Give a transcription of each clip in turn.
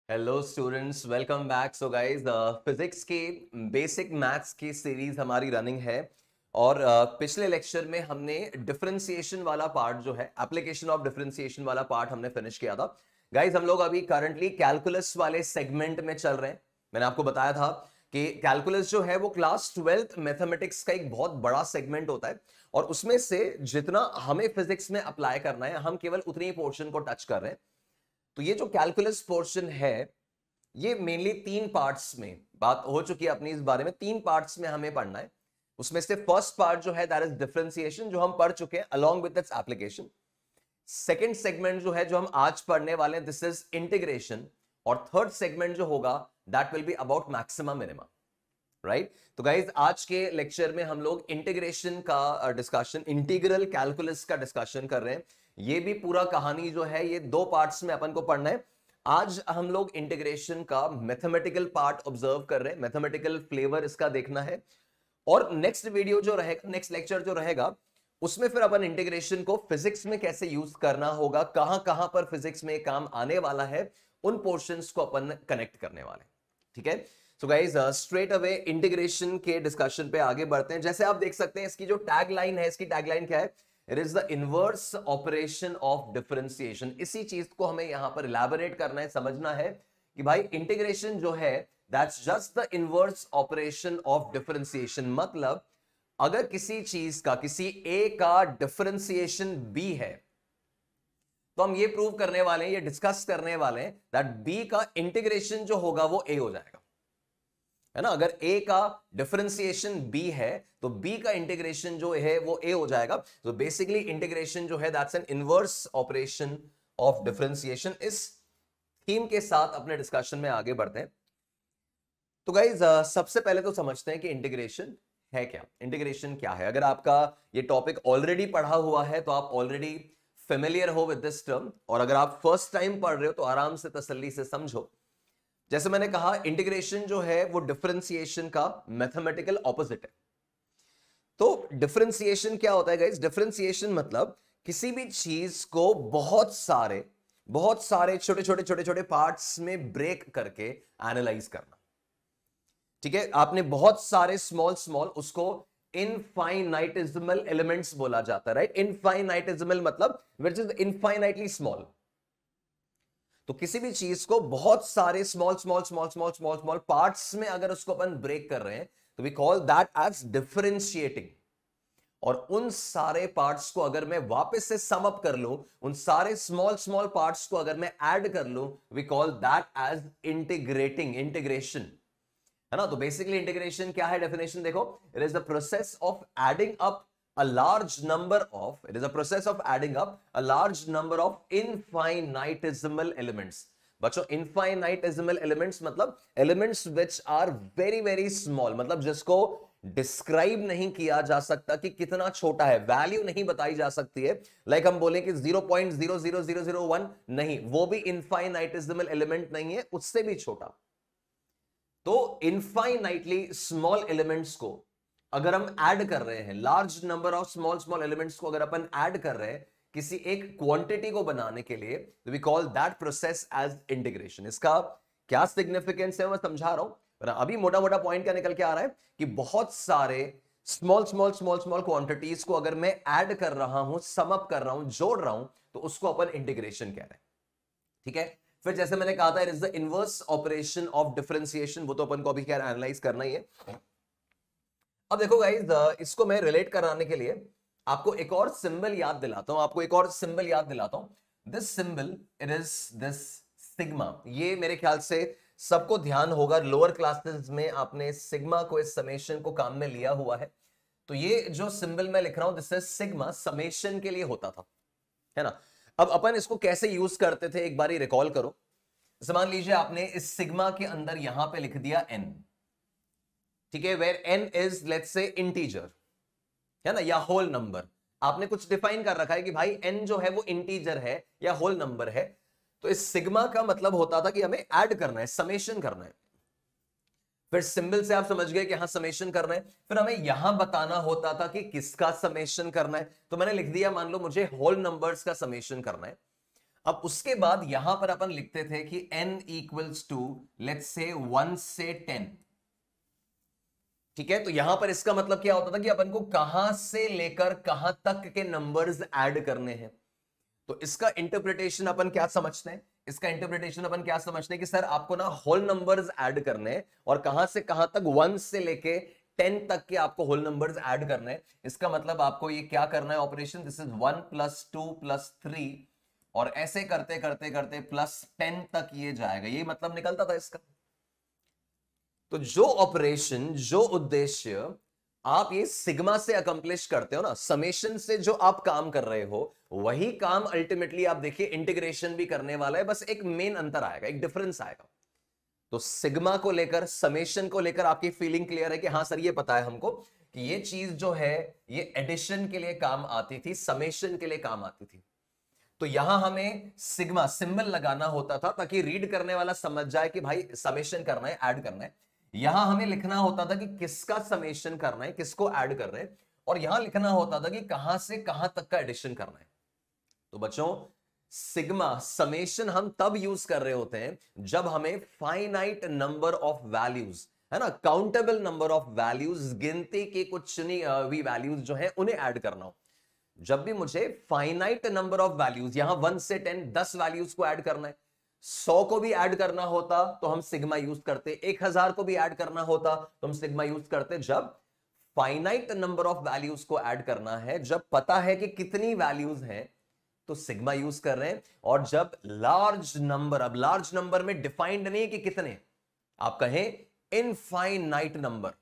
Hello students, welcome back. So guys, physics के basic maths की series हमारी running है और पिछले लेक्चर में हमने डिफरेंशिएशन वाला पार्ट जो है, एप्लीकेशन ऑफ डिफरेंशिएशन वाला पार्ट हमने फिनिश किया था। गाइस, हम लोग अभी करंटली कैलकुलस वाले सेगमेंट में चल रहे हैं। मैंने आपको बताया था कि कैलकुलस जो है वो क्लास 12th मैथमेटिक्स का एक बहुत बड़ा सेगमेंट होता है और उसमें से जितना हमें फिजिक्स में अप्लाई करना है हम केवल उतनी ही पोर्शन को टच कर रहे हैं। तो ये जो कैलकुलस पोर्शन है ये मेनली तीन पार्ट्स में बात हो चुकी है अपनी, इस बारे में तीन पार्ट्स में हमें पढ़ना है। उसमें से फर्स्ट पार्ट जो है दैट इज डिफरेंशिएशन, जो हम पढ़ चुके हैं along with its application. Second segment जो है जो हम आज पढ़ने वाले हैं दिस इज इंटीग्रेशन। और थर्ड सेगमेंट जो होगा that will be about maximum minimum, right. तो गाइज आज के लेक्चर में हम लोग इंटीग्रेशन का डिस्कशन, इंटीग्रल कैलकुलस का डिस्कशन कर रहे हैं। ये भी पूरा कहानी जो है ये दो पार्ट्स में अपन को पढ़ना है। आज हम लोग इंटीग्रेशन का मैथमेटिकल पार्ट ऑब्जर्व कर रहे हैं, मैथमेटिकल फ्लेवर इसका देखना है। और नेक्स्ट वीडियो जो रहेगा, नेक्स्ट लेक्चर जो रहेगा, उसमें फिर अपन इंटीग्रेशन को फिजिक्स में कैसे यूज करना होगा, कहां कहां पर फिजिक्स में काम आने वाला है, उन पोर्शंस को अपन कनेक्ट करने वाले हैं। ठीक है। So guys, straight away integration के डिस्कशन पे आगे बढ़ते हैं। जैसे आप देख सकते हैं इसकी जो टैग लाइन है, इसकी टैग लाइन क्या है? It is the inverse operation of differentiation. इसी चीज को हमें यहां पर इलैबोरेट करना है, समझना है कि भाई इंटीग्रेशन जो है that's just the inverse operation of differentiation. मतलब अगर किसी चीज का, किसी ए का डिफरेंशिएशन बी है, तो हम ये प्रूव करने वाले हैं, ये डिस्कस करने वाले हैं दैट बी का इंटीग्रेशन जो होगा वो ए हो जाएगा, है ना। अगर a का डिफरेंशिएशन b है तो b का इंटीग्रेशन जो है वो a हो जाएगा। तो बेसिकली इंटीग्रेशन जो है that's an inverse operation of differentiation. इस थीम के साथ अपने डिस्कशन में आगे बढ़ते हैं। तो गाइज, सबसे पहले तो समझते हैं कि इंटीग्रेशन है क्या। इंटीग्रेशन क्या है? अगर आपका ये टॉपिक ऑलरेडी पढ़ा हुआ है तो आप ऑलरेडी फेमिलियर हो विद दिस टर्म, और अगर आप फर्स्ट टाइम पढ़ रहे हो तो आराम से तसल्ली से समझो। जैसे मैंने कहा, इंटीग्रेशन जो है वो डिफरेंशिएशन का मैथमेटिकल ऑपोजिट है। तो डिफरेंशिएशन क्या होता है गाइस? डिफरेंशिएशन मतलब किसी भी चीज को बहुत सारे छोटे छोटे छोटे छोटे पार्ट्स में ब्रेक करके एनालाइज करना। ठीक है। आपने बहुत सारे स्मॉल स्मॉल, उसको इनफाइनाइटेसिमल एलिमेंट्स बोला जाता है, राइट। इनफाइनाइटेसिमल मतलब विच इज इनफाइनाइटली स्मॉल। तो किसी भी चीज को बहुत सारे small small small small small small parts में अगर उसको अपन ब्रेक कर रहे हैं तो we call that as differentiating. और उन सारे पार्ट्स को अगर मैं वापस से सम अप कर लूं, उन सारे स्मॉल स्मॉल पार्ट्स को अगर मैं ऐड कर लूं, we call that as integrating, integration, है ना। तो बेसिकली इंटीग्रेशन क्या है? डेफिनेशन देखो, it is the process of adding up a large number of, it is a process of adding up a large number of infinitesimal elements. बच्चों, infinitesimal elements मतलब elements which are very very small, मतलब जिसको describe नहीं किया जा सकता कि कितना छोटा है, वैल्यू नहीं बताई जा सकती है। लाइक हम बोले कि 0.00001, नहीं, वो भी इनफाइनाइटेसिमल एलिमेंट नहीं है, उससे भी छोटा। तो इनफाइनाइटली स्मॉल एलिमेंट्स को अगर हम ऐड कर रहे हैं, large number of small small elements को अगर अपन ऐड कर रहे हैं किसी एक क्वांटिटी को बनाने के लिए, तो we call that process as integration. इसका क्या सिग्निफिकेंस है मैं समझा रहा हूं। अभी मोटा मोटा पॉइंट क्या निकल के आ रहा है कि बहुत सारे small small small small quantities को अगर मैं ऐड कर रहा हूं, सम अप कर रहा हूं, जोड़ रहा हूं, तो उसको अपन इंटीग्रेशन कह रहे हैं। ठीक है। फिर जैसे मैंने कहा था, it is the inverse operation of differentiation, वो तो अपन को अभी क्या एनालाइज करना ही है। अब देखो गाइज, इसको मैं रिलेट कराने के लिए आपको एक और सिंबल याद दिलाता हूं, this symbol, it is this sigma. ये मेरे ख्याल से सबको ध्यान होगा, लोअर क्लासेस में आपने सिग्मा को, इस समेशन को काम में लिया हुआ है। तो ये जो सिंबल मैं लिख रहा हूं दिस इज सिग्मा, समेशन के लिए होता था, है ना। अब अपन इसको कैसे यूज करते थे एक बारी रिकॉल करो। मान लीजिए आपने इस सिग्मा के अंदर यहां पे लिख दिया n, ठीक है, where n is let's say integer, है ना, या होल नंबर। आपने कुछ डिफाइन कर रखा है कि भाई n जो है वो इंटीजर है या होल नंबर है। तो इस सिग्मा का मतलब होता था कि हमें ऐड करना है, समेशन करना है। फिर सिंबल से आप समझ गए कि हाँ समेशन करना है। फिर हमें यहां बताना होता था कि किसका समेशन करना है। तो मैंने लिख दिया, मान लो मुझे होल नंबर्स का समेशन करना है। अब उसके बाद यहां पर अपन लिखते थे कि n equals to let's say 1 से 10। ठीक है, तो यहां पर इसका मतलब क्या होता था कि अपन को कहां से लेकर कहां तक के नंबर्स ऐड करने हैं। तो इसका इंटरप्रिटेशन अपन क्या समझते हैं, इसका इंटरप्रिटेशन अपन क्या समझते हैं कि सर आपको ना होल नंबर्स ऐड करने हैं और कहां से कहां तक 1 से लेके 10 तक के आपको होल नंबर्स ऐड करने हैं। इसका मतलब आपको ये क्या करना है ऑपरेशन, दिस इज 1 + 2 + 3 और ऐसे करते करते करते +10 तक ये जाएगा, ये मतलब निकलता था इसका। तो जो ऑपरेशन, जो उद्देश्य आप ये सिग्मा से अकम्प्लिश करते हो ना, समेशन से जो आप काम कर रहे हो, वही काम अल्टीमेटली आप देखिए इंटीग्रेशन भी करने वाला है, बस एक मेन अंतर आएगा, एक डिफरेंस आएगा। तो सिग्मा को लेकर, समेशन को लेकर आपकी फीलिंग क्लियर है कि हाँ सर ये पता है हमको कि ये चीज जो है ये एडिशन के लिए काम आती थी, समेशन के लिए काम आती थी। तो यहां हमें सिग्मा सिंबल लगाना होता था ताकि रीड करने वाला समझ जाए कि भाई समेशन करना है, ऐड करना है। यहां हमें लिखना होता था कि किसका समेशन करना है, किसको ऐड कर रहे हैं, और यहां लिखना होता था कि कहां से कहां तक का एडिशन करना है। तो बच्चों सिग्मा समेशन हम तब यूज कर रहे होते हैं जब हमें फाइनाइट नंबर ऑफ वैल्यूज, है ना, काउंटेबल नंबर ऑफ वैल्यूज, गिनती के कुछ चुनी हुई वैल्यूज जो है उन्हें ऐड करना हो। जब भी मुझे फाइनाइट नंबर ऑफ वैल्यूज, यहां 1 से 10 वैल्यूज को ऐड करना है, 100 को भी ऐड करना होता तो हम सिग्मा यूज करते, 1000 को भी ऐड करना होता तो हम सिग्मा यूज करते। जब फाइनाइट नंबर ऑफ वैल्यूज को ऐड करना है, जब पता है कि कितनी वैल्यूज हैं, तो सिग्मा यूज कर रहे हैं। और जब लार्ज नंबर, अब लार्ज नंबर में डिफाइंड नहीं कि कितने, आप कहें इनफाइनाइट नंबर,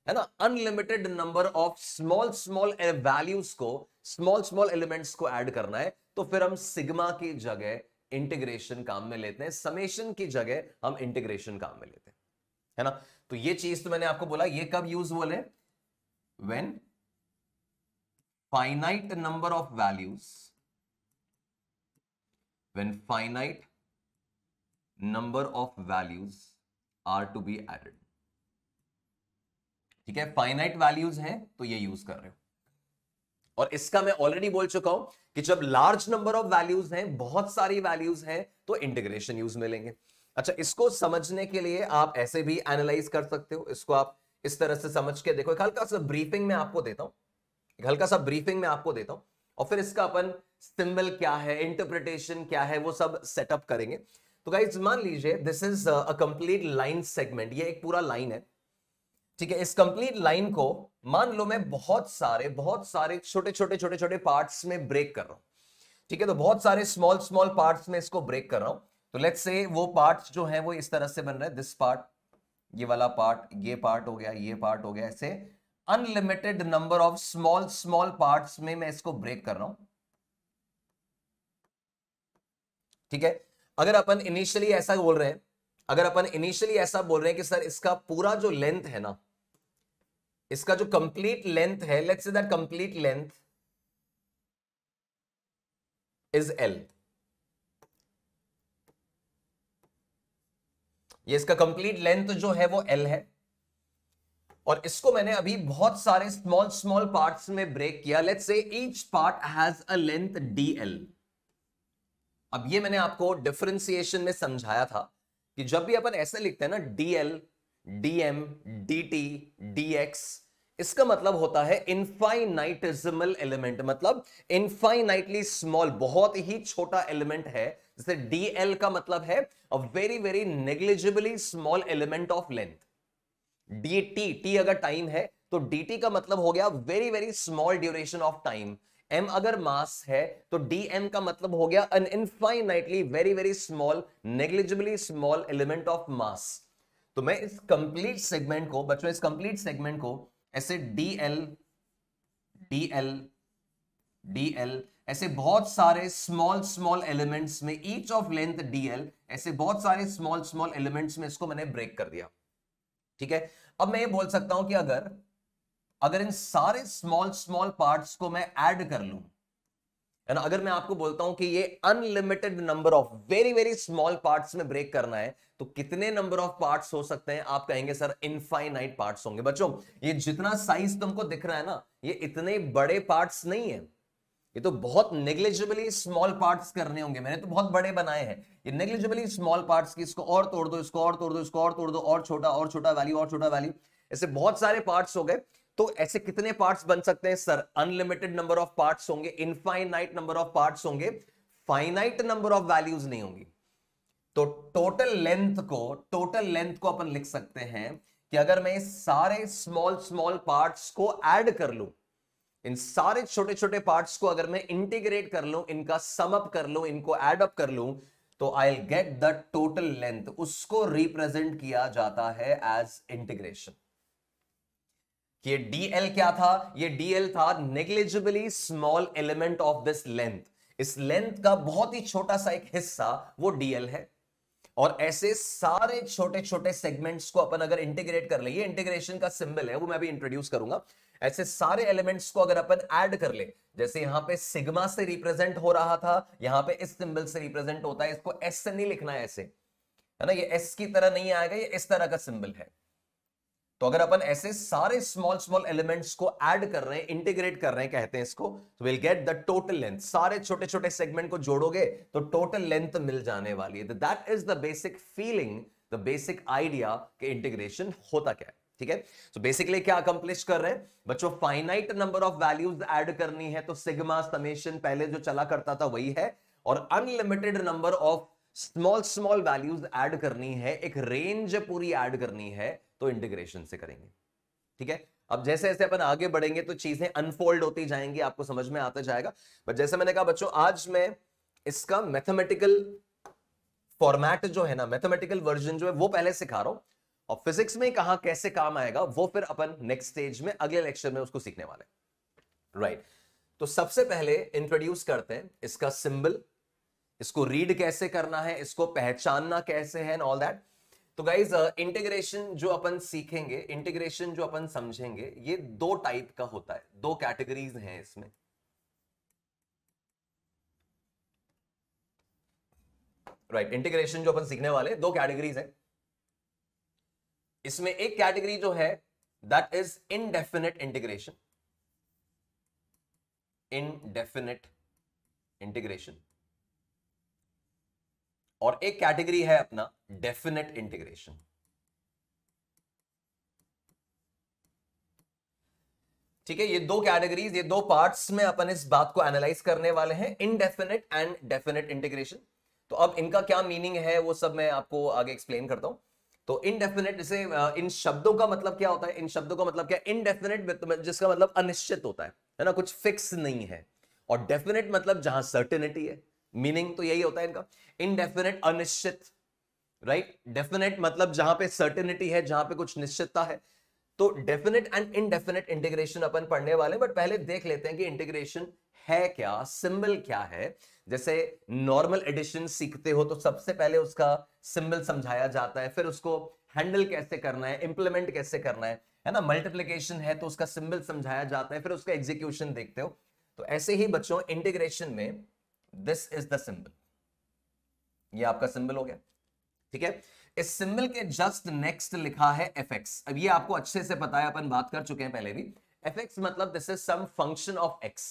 है ना, unlimited number of small small values को, स्मॉल स्मॉल एलिमेंट्स को ऐड करना है, तो फिर हम सिग्मा की जगह इंटीग्रेशन काम में लेते हैं, समेशन की जगह हम इंटीग्रेशन काम में लेते हैं, है ना। तो ये चीज तो मैंने आपको बोला, ये कब यूज बोले, when finite number of values, when finite number of values are to be added। ठीक है, फाइनाइट वैल्यूज हैं तो ये यूज कर रहे हो। और इसका मैं ऑलरेडी बोल चुका हूं कि जब लार्ज नंबर ऑफ वैल्यूज हैं, बहुत सारी वैल्यूज हैं, तो इंटीग्रेशन यूज में लेंगे। अच्छा, इसको समझने के लिए आप ऐसे भी एनालाइज कर सकते हो, इसको आप इस तरह से समझ के देखो। एक हल्का सा ब्रीफिंग में आपको देता हूं, एक हल्का सा ब्रीफिंग में आपको देता हूं, और फिर इसका अपन सिंबल क्या है, इंटरप्रिटेशन क्या है, वो सब सेटअप करेंगे। तो गाइस मान लीजिए this is a complete line segment, ये एक पूरा लाइन है। ठीक है, इस कंप्लीट लाइन को मान लो मैं बहुत सारे छोटे छोटे छोटे छोटे पार्ट्स में ब्रेक कर रहा हूं। ठीक है, तो बहुत सारे स्मॉल स्मॉल पार्ट्स में इसको ब्रेक कर रहा हूं। तो लेट्स से वो पार्ट्स जो है वो इस तरह से बन रहे हैं, दिस पार्ट, ये वाला पार्ट, ये पार्ट हो गया, ये पार्ट हो गया, ऐसे unlimited number of small small parts में मैं इसको ब्रेक कर रहा हूं। ठीक है, अगर अपन इनिशियली ऐसा बोल रहे हैं, अगर अपन इनिशियली ऐसा बोल रहे हैं कि सर इसका पूरा जो लेंथ है ना, इसका जो कंप्लीट लेंथ है, let's say that complete length is L, ये इसका कंप्लीट लेंथ जो है वो एल है, और इसको मैंने अभी बहुत सारे स्मॉल स्मॉल पार्ट्स में ब्रेक किया। Let's say each part has a length D L. अब ये मैंने आपको डिफरेंशिएशन में समझाया था कि जब भी अपन ऐसे लिखते हैं ना, D L, D M, D T, D X, इसका मतलब होता है इनफाइनाइटेसिमल एलिमेंट, मतलब इनफाइनाइटली स्मॉल, बहुत ही छोटा एलिमेंट है। जैसे डी एल का मतलब है a very very negligibly small element of length. D T, T अगर टाइम है तो डी टी का मतलब हो गया very very small duration of time. M अगर मास है तो डी एम का मतलब हो गया an infinitely very very small, negligibly small element of mass. तो मैं इस कंप्लीट सेगमेंट को बच्चों, इस कंप्लीट सेगमेंट को ऐसे D L, D L, D L, ऐसे बहुत सारे स्मॉल स्मॉल एलिमेंट्स में, each of length D L, ऐसे बहुत सारे स्मॉल स्मॉल एलिमेंट्स में इसको मैंने ब्रेक कर दिया। ठीक है, अब मैं ये बोल सकता हूं कि अगर इन सारे स्मॉल स्मॉल पार्ट्स को मैं ऐड कर लूं, है ना, अगर मैं आपको बोलता हूं कि ये unlimited number of very very small parts में ब्रेक करना है, तो कितने नंबर ऑफ पार्ट्स हो सकते हैं? आप कहेंगे सर इनफाइनाइट पार्ट्स होंगे। बच्चों ये जितना साइज तुमको दिख रहा है ना, ये इतने बड़े पार्ट्स नहीं है, ये तो बहुत नेग्लिजिबली स्मॉल पार्ट्स करने होंगे, मैंने तो बहुत बड़े बनाए हैं। ये नेग्लिजिबली स्मॉल पार्ट्स की, इसको और तोड़ दो, इसको और तोड़ दो, इसको और तोड़ दो, और छोटा वैल्यू, और छोटा वैल्यू, ऐसे बहुत सारे पार्ट्स हो गए। तो ऐसे कितने पार्ट्स बन सकते हैं sir? Unlimited number of parts होंगे, इनफाइनाइट नंबर ऑफ पार्ट्स होंगे, फाइनाइट नंबर ऑफ वैल्यूज नहीं होंगी। तो टोटल लेंथ को अपन लिख सकते हैं कि अगर मैं सारे स्मॉल स्मॉल पार्ट्स को ऐड कर लूं, इन सारे छोटे छोटे पार्ट्स को अगर मैं इंटीग्रेट कर लूं, इनका सम अप कर लूं, इनको ऐड अप कर लूं, तो I will get the total length. उसको रिप्रेजेंट किया जाता है एज इंटीग्रेशन। ये डीएल क्या था? ये डीएल था negligibly small element of this length. इस लेंथ का बहुत ही छोटा सा एक हिस्सा वो डीएल है। और ऐसे सारे छोटे छोटे सेगमेंट्स को अपन अगर इंटीग्रेट कर ले, ये इंटीग्रेशन का सिंबल है, वो मैं भी इंट्रोड्यूस करूंगा। ऐसे सारे एलिमेंट्स को अगर अपन ऐड कर ले, जैसे यहां पे सिग्मा से रिप्रेजेंट हो रहा था, यहां पे इस सिंबल से रिप्रेजेंट होता है। इसको एस से नहीं लिखना है, ऐसे है ना, ये एस की तरह नहीं आएगा, ये इस तरह का सिंबल है। तो अगर अपन ऐसे सारे स्मॉल स्मॉल एलिमेंट्स को ऐड कर रहे हैं, इंटीग्रेट कर रहे हैं, कहते हैं इसको, तो will get the total length. सारे छोटे छोटे सेगमेंट को जोड़ोगे तो टोटल लेंथ मिल जाने वाली है। That is the basic feeling, the basic idea कि इंटीग्रेशन होता क्या है। ठीक है, तो बेसिकली क्या अकम्प्लिश कर रहे हैं बच्चों? Finite number of values add करनी है, तो सिग्मा समेशन पहले जो चला करता था वही है, और unlimited number of small small values add करनी है, एक रेंज पूरी ऐड करनी है, तो इंटीग्रेशन से करेंगे। ठीक है, अब जैसे जैसे अपन आगे बढ़ेंगे तो चीजें अनफोल्ड होती जाएंगी, आपको समझ में आता जाएगा। बट जैसे मैंने कहा बच्चों, आज मैं इसका मैथमेटिकल फॉर्मेट जो है ना, मैथमेटिकल वर्जन जो है वो पहले सिखा रहा हूं, और फिजिक्स में कहां कैसे काम आएगा वो फिर अपन नेक्स्ट स्टेज में अगले लेक्चर में उसको सीखने वाले हैं। राइट, तो सबसे पहले इंट्रोड्यूस करते हैं इसका सिंबल, इसको रीड कैसे करना है, इसको पहचानना कैसे है, एंड ऑल दैट। तो गाइज इंटीग्रेशन जो अपन सीखेंगे, इंटीग्रेशन जो अपन समझेंगे, ये दो टाइप का होता है, दो कैटेगरीज हैं इसमें। राइट, इंटीग्रेशन जो अपन सीखने वाले, दो कैटेगरीज हैं इसमें। एक कैटेगरी जो है that is indefinite integration, indefinite integration, और एक कैटेगरी है अपना डेफिनेट इंटीग्रेशन। ठीक है, ये दो कैटेगरीज, ये दो पार्ट्स में अपन इस बात को एनालाइज करने वाले हैं, इनडेफिनेट एंड डेफिनेट इंटीग्रेशन। तो अब इनका क्या मीनिंग है वो सब मैं आपको आगे एक्सप्लेन करता हूं। तो इनडेफिनेट, जैसे इन शब्दों का मतलब क्या होता है? इन शब्दों का मतलब क्या? इनडेफिनेट जिसका मतलब अनिश्चित होता है ना, कुछ फिक्स नहीं है, और डेफिनेट मतलब जहां सर्टेनिटी है। मीनिंग तो यही होता है इनका, इनडेफिनेट अनिश्चित, राइट। डेफिनेट मतलब जहां पे सर्टेनिटी है, जहां पे कुछ निश्चितता है। तो डेफिनेट एंड इनडेफिनेट इंटीग्रेशन अपन पढ़ने वाले हैं, बट पहले देख लेते हैं कि इंटीग्रेशन है क्या, सिंबल क्या है। जैसे नॉर्मल एडिशन सीखते हो तो सबसे पहले उसका सिंबल समझाया जाता है, फिर उसको हैंडल कैसे करना है, इंप्लीमेंट कैसे करना है ना। मल्टीप्लिकेशन है तो उसका सिंबल समझाया जाता है, फिर उसका एग्जीक्यूशन देखते हो। तो ऐसे ही बच्चों इंटीग्रेशन में दिस इज द सिंबल, ये आपका सिंबल हो गया। ठीक है, इस सिंबल के जस्ट नेक्स्ट लिखा है एफ एक्स। अब ये आपको अच्छे से पता है, अपन बात कर चुके हैं पहले भी। एफ एक्स मतलब this is some function of x,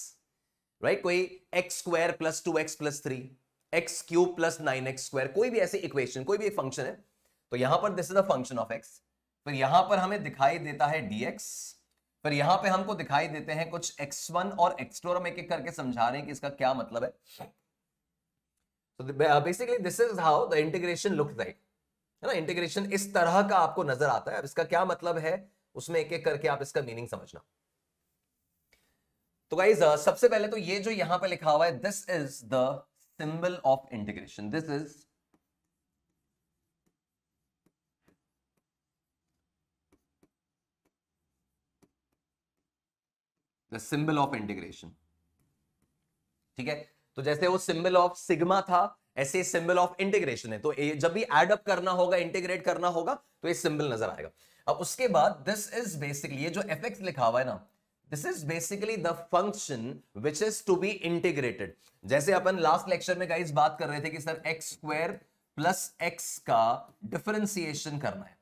right. कोई x square plus 2x plus 3, x cube plus 9x square, कोई भी ऐसी इक्वेशन, कोई भी एक फंक्शन है, तो यहां पर this is a function of x. फिर यहां पर हमें दिखाई देता है dx, फिर यहां पे हमको दिखाई देते हैं कुछ x1 और x2, और हम एक एक करके समझा रहे हैं कि इसका क्या मतलब है। तो basically this is how the integration looks like, है ना। इंटीग्रेशन इस तरह का आपको नजर आता है। अब इसका क्या मतलब है, उसमें एक एक करके आप इसका मीनिंग समझना। तो गाइस सबसे पहले तो ये जो यहां पे लिखा हुआ है, this is the symbol of integration, this is the symbol of integration. ठीक है, तो जैसे वो सिंबल ऑफ सिग्मा था, ऐसे सिंबल ऑफ इंटीग्रेशन है। तो जब भी एड अप करना होगा, इंटीग्रेट करना होगा, तो ये सिंबल नजर आएगा। अब उसके बाद दिस इज बेसिकली, ये जो एफ एक्स लिखा हुआ है ना, this is basically the function which is to be integrated. जैसे अपन लास्ट लेक्चर में गाइस बात कर रहे थे कि sir X square plus X का डिफरेंशिएशन करना है,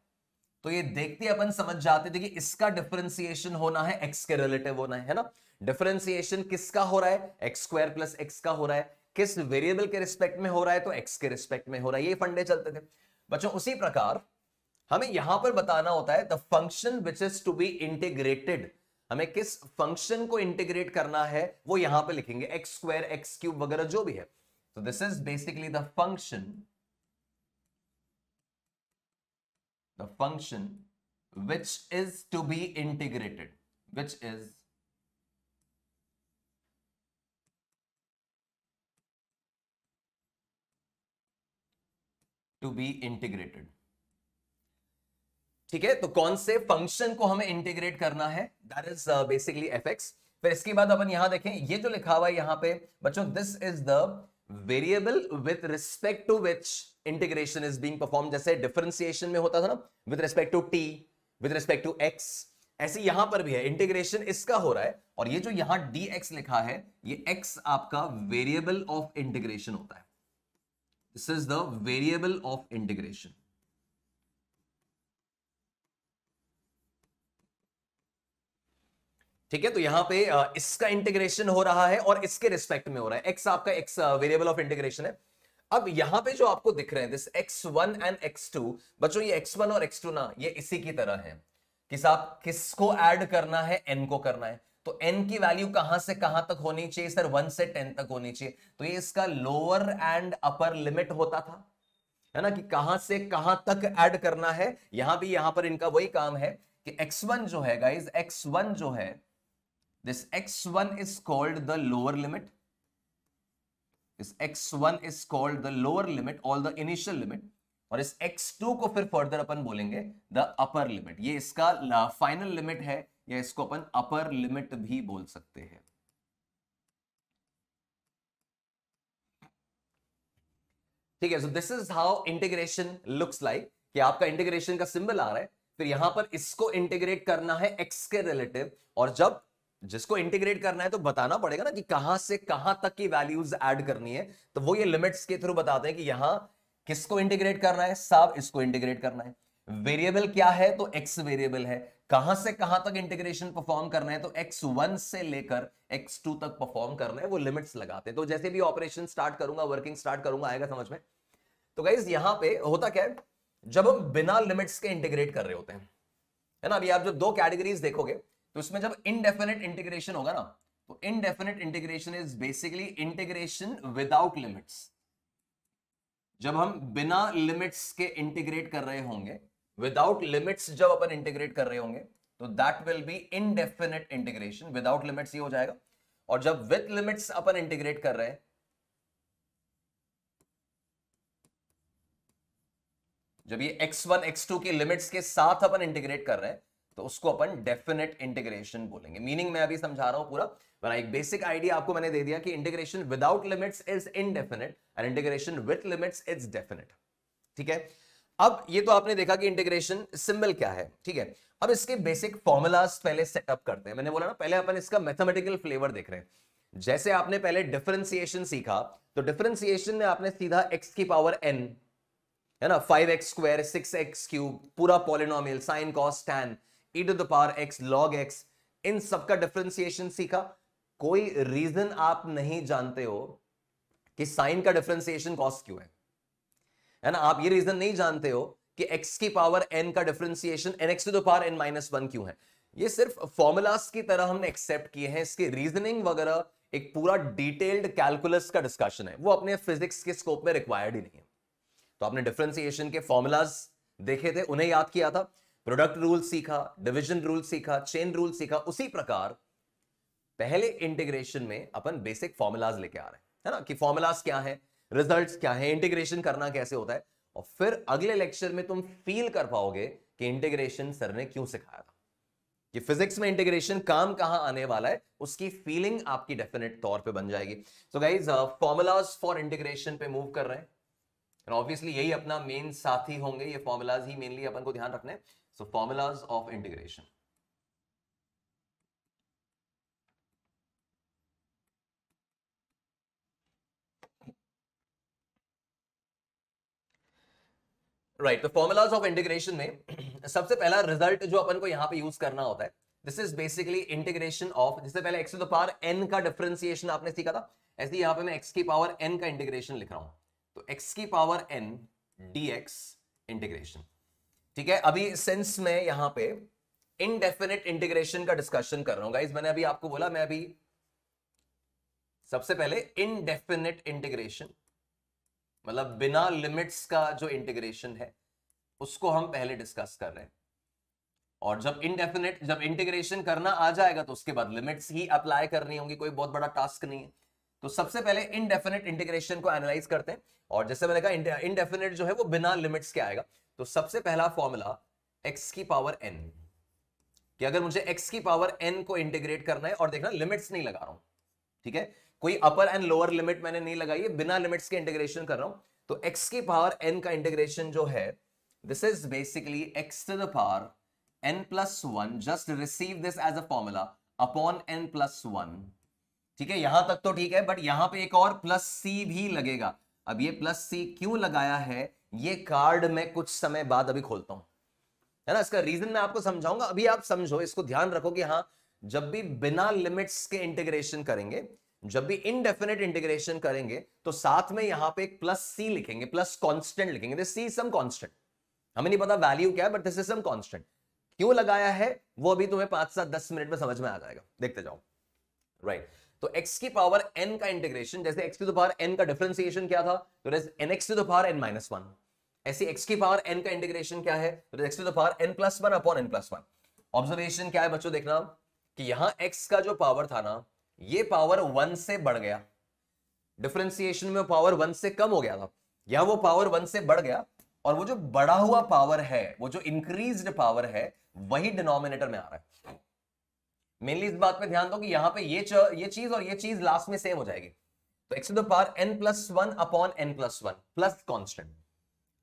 तो ये देखते अपन समझ जाते थे कि इसका डिफरेंशिएशन होना है एक्स के रिलेटिव होना है ना। डिफरेंशिएशन किसका हो रहा है, एक्स स्क्वायर प्लस एक्स का हो रहा है, किस वेरिएबल के रिस्पेक्ट में हो रहा है, तो एक्स के रिस्पेक्ट में हो रहा है। ये फंडे चलते थे बच्चों। उसी प्रकार हमें यहां पर बताना होता है the function which is to be integrated, हमें किस फंक्शन को इंटीग्रेट करना है वो यहां पे लिखेंगे, एक्स स्क्वायर एक्स क्यूब वगैरह जो भी है। तो this is basically the function which is to be integrated, which is to be integrated। ठीक है, तो कौन से फंक्शन को हमें इंटीग्रेट करना है, that is basically F x. फिर इसके बाद अपन यहां देखें, ये जो लिखा हुआ है यहां पे बच्चों, this is the variable with respect to which integration is being perform. जैसे डिफरेंशिएशन में होता था ना with respect to T, with respect to X, ऐसे यहां पर भी है इंटीग्रेशन इसका हो रहा है। और ये जो यहां डी एक्स लिखा है, ये एक्स आपका वेरिएबल ऑफ इंटीग्रेशन होता है। This is the variable of integration. ठीक है, तो यहां पे इसका इंटीग्रेशन हो रहा है और इसके रिस्पेक्ट में हो रहा है, एक्स आपका एक्स वेरिएबल ऑफ इंटीग्रेशन है। अब यहां पे जो आपको दिख रहे हैं दिस x1 एंड x2, बच्चों ये x1 और x2 ना ये इसी की तरह है कि साहब किसको ऐड करना है, n को करना है। तो n की वैल्यू कहां से कहां तक होनी चाहिए सर, 1 से 10 तक होनी चाहिए। तो ये इसका लोअर एंड अपर लिमिट होता था, है ना, कि कहां से कहां तक ऐड करना है। यहां भी यहां पर इनका वही काम है कि x1 जो है गाइस, x1 जो है, this x1 is called the lower limit, this x1 is called the lower limit or the initial limit, और इस x2 को फिर फर्दर अपन बोलेंगे the upper limit। ये इसका फाइनल लिमिट है, या इसको अपन अपर लिमिट भी बोल सकते हैं। ठीक है, so this is how integration looks like, कि आपका इंटीग्रेशन का सिंबल आ रहा है, फिर यहां पर इसको इंटीग्रेट करना है x के रिलेटिव, और जब जिसको इंटीग्रेट करना है तो बताना पड़ेगा ना कि कहां से कहां तक की वैल्यूज ऐड करनी है। तो वो ये लिमिट्स के थ्रू बताते हैं कि यहां किसको इंटीग्रेट करना है, साहब इसको इंटीग्रेट करना है। वेरिएबल क्या है, तो एक्स वेरिएबल है। कहां से कहां तक इंटीग्रेशन परफॉर्म करना है, तो x1 से लेकर x2 तक परफॉर्म करना है, वो लिमिट्स लगाते हैं। तो जैसे भी ऑपरेशन स्टार्ट करूंगा, वर्किंग स्टार्ट करूंगा, आएगा समझ में। तो गाइस यहां पे होता क्या है, जब हम बिना लिमिट्स के इंटीग्रेट कर रहे होते हैं, है ना, अभी आप जब दो कैटेगरीज देखोगे तो उसमें जब इनडेफिनेट इंटीग्रेशन होगा ना, तो indefinite integration is basically integration without limits. जब हम बिना लिमिट्स के इंटीग्रेट कर रहे होंगे, विदाउट लिमिट्स जब अपन इंटीग्रेट कर रहे होंगे, तो that will be indefinite integration. Without limits ये हो जाएगा। और जब विथ लिमिट्स अपन इंटीग्रेट कर रहे हैं, जब ये x1 x2 की लिमिट्स के साथ अपन इंटीग्रेट कर रहे हैं, तो उसको अपन डेफिनेट इंटीग्रेशन बोलेंगे। मीनिंग मैं अभी समझा रहा हूं पूरा, पर एक बेसिक आइडिया आपको मैंने दे दिया कि integration without limits is indefinite and integration with limits is definite. ठीक है, अब ये तो आपने देखा कि इंटीग्रेशन सिंबल क्या है। ठीक है, अब इसके बेसिक फॉर्मूलाज पहले सेटअप करते हैं। मैंने बोला ना पहले अपन इसका मैथमेटिकल फ्लेवर देख रहे हैं। जैसे आपने पहले डिफरेंशिएशन सीखा, तो डिफरेंशिएशन में आपने सीधा x की पावर n, है ना, 5x स्क्वायर 6x क्यूब, पूरा polynomial, sine cos tan, e to the power x log x, इन सब का डिफरेंशिएशन सीखा। कोई रीजन आप नहीं जानते हो कि साइन का डिफरेंशिएशन कॉस क्यों है ना, आप ये रीजन नहीं जानते हो कि x की पावर n का differentiation nx to the power n minus 1 क्यों है। ये सिर्फ फॉर्मूलाज की तरह हमने एक्सेप्ट किए हैं, इसके रीजनिंग वगैरह एक पूरा डिटेल्ड कैलकुलस का डिस्कशन है, वो अपने फिजिक्स के स्कोप में रिक्वायर्ड ही नहीं है। तो आपने डिफरेंशिएशन के फॉर्मूलाज देखे थे, उन्हें याद किया था, प्रोडक्ट रूल सीखा, डिवीजन रूल सीखा, चेन रूल सीखा। उसी प्रकार पहले इंटीग्रेशन में अपन बेसिक फॉर्मूलाज लेके आ रहे हैं, है ना, कि फॉर्मूलाज क्या है, रिजल्ट्स क्या है, इंटीग्रेशन करना कैसे होता है। और फिर अगले लेक्चर में तुम फील कर पाओगे कि इंटीग्रेशन सर ने क्यों सिखाया था, कि फिजिक्स में इंटीग्रेशन काम कहां आने वाला है, उसकी फीलिंग आपकी डेफिनेट तौर पे बन जाएगी। So guys formulas for integration पे मूव कर रहे हैं, ऑब्वियसली यही अपना मेन साथी होंगे, ये फॉर्मूलाज ही मेनली अपन को ध्यान रखने हैं। सो फॉर्मूलाज ऑफ इंटीग्रेशन, राइट। तो फॉर्मूलाज ऑफ इंटीग्रेशन में सबसे पहला रिजल्ट जो अपन को यहां पे यूज करना होता है, this is basically integration of, जिससे पहले x to the power n का डिफरेंशिएशन आपने सीखा था, ऐसे यहां पे मैं x की पावर n का इंटीग्रेशन लिख रहा हूं, तो x की पावर n dx इंटीग्रेशन। ठीक है, अभी सेंस में यहां पे इनडेफिनिट इंटीग्रेशन का डिस्कशन कर रहा हूं गाइस। मैंने अभी आपको बोला, मैं अभी सबसे पहले इनडेफिनिट इंटीग्रेशन मतलब बिना लिमिट्स का जो इंटीग्रेशन है उसको हम पहले डिस्कस कर रहे हैं, और जब इनडेफिनिट, जब इंटीग्रेशन करना आ जाएगा तो उसके बाद लिमिट्स ही अप्लाई करनी होंगी, कोई बहुत बड़ा टास्क नहीं है। तो सबसे पहले इनडेफिनिट इंटीग्रेशन को एनालाइज करते हैं, और जैसे मैंने कहा इनडेफिनिट जो है वो बिना लिमिट्स के आएगा। तो सबसे पहला फॉर्मूला x की पावर n, कि अगर मुझे x की पावर n को इंटीग्रेट करना है, और देखना लिमिट्स नहीं लगा रहा हूं, ठीक है, कोई अपर एंड लोअर लिमिट मैंने नहीं लगाई है, बिना लिमिट्स के इंटीग्रेशन कर रहा हूं। तो x की पावर n का इंटीग्रेशन जो है, this is basically x to the power n plus 1, just receive this as a formula upon n plus 1। ठीक है, यहां तक तो ठीक है, बट यहां पे एक और प्लस c भी लगेगा। अब ये प्लस c क्यों लगाया है, ये कार्ड में कुछ समय बाद अभी खोलता हूं, है ना, इसका रीजन मैं आपको समझाऊंगा। अभी आप समझो, इसको ध्यान रखो कि हाँ, जब भी बिना लिमिट्स के इंटीग्रेशन करेंगे, जब भी इनडेफिनिट इंटीग्रेशन करेंगे, तो साथ में यहां पे एक प्लस c लिखेंगे, प्लस कांस्टेंट लिखेंगे। दिस c सम कांस्टेंट, हमें नहीं पता वैल्यू क्या है, but this is some constant. क्यों लगाया है वो अभी तुम्हें 5 7 10 मिनट में समझ में आ जाएगा, देखते जाओ। राइट, तो x की पावर n का इंटीग्रेशन, जैसे x to the power n का डिफरेंशिएशन क्या था, तो nx to the power n minus 1, ऐसे x की पावर n का इंटीग्रेशन क्या है, तो x to the power n plus 1 upon n plus 1। Observation क्या है बच्चों, देखना कि यहां x का जो पावर था ना, ये पावर 1 से बढ़ गया, डिफरेंशिएशन में पावर 1 से कम हो गया था, यहां वो पावर 1 से बढ़ गया, और वो जो बढ़ा हुआ पावर है, वो जो इंक्रीज्ड पावर है, वही डिनोमिनेटर में आ रहा है। मेनली इस बात पे ध्यान दो कि यहां पे ये चीज और ये चीज लास्ट में सेम हो जाएगी। तो x to the power n plus 1 upon n plus 1 plus constant,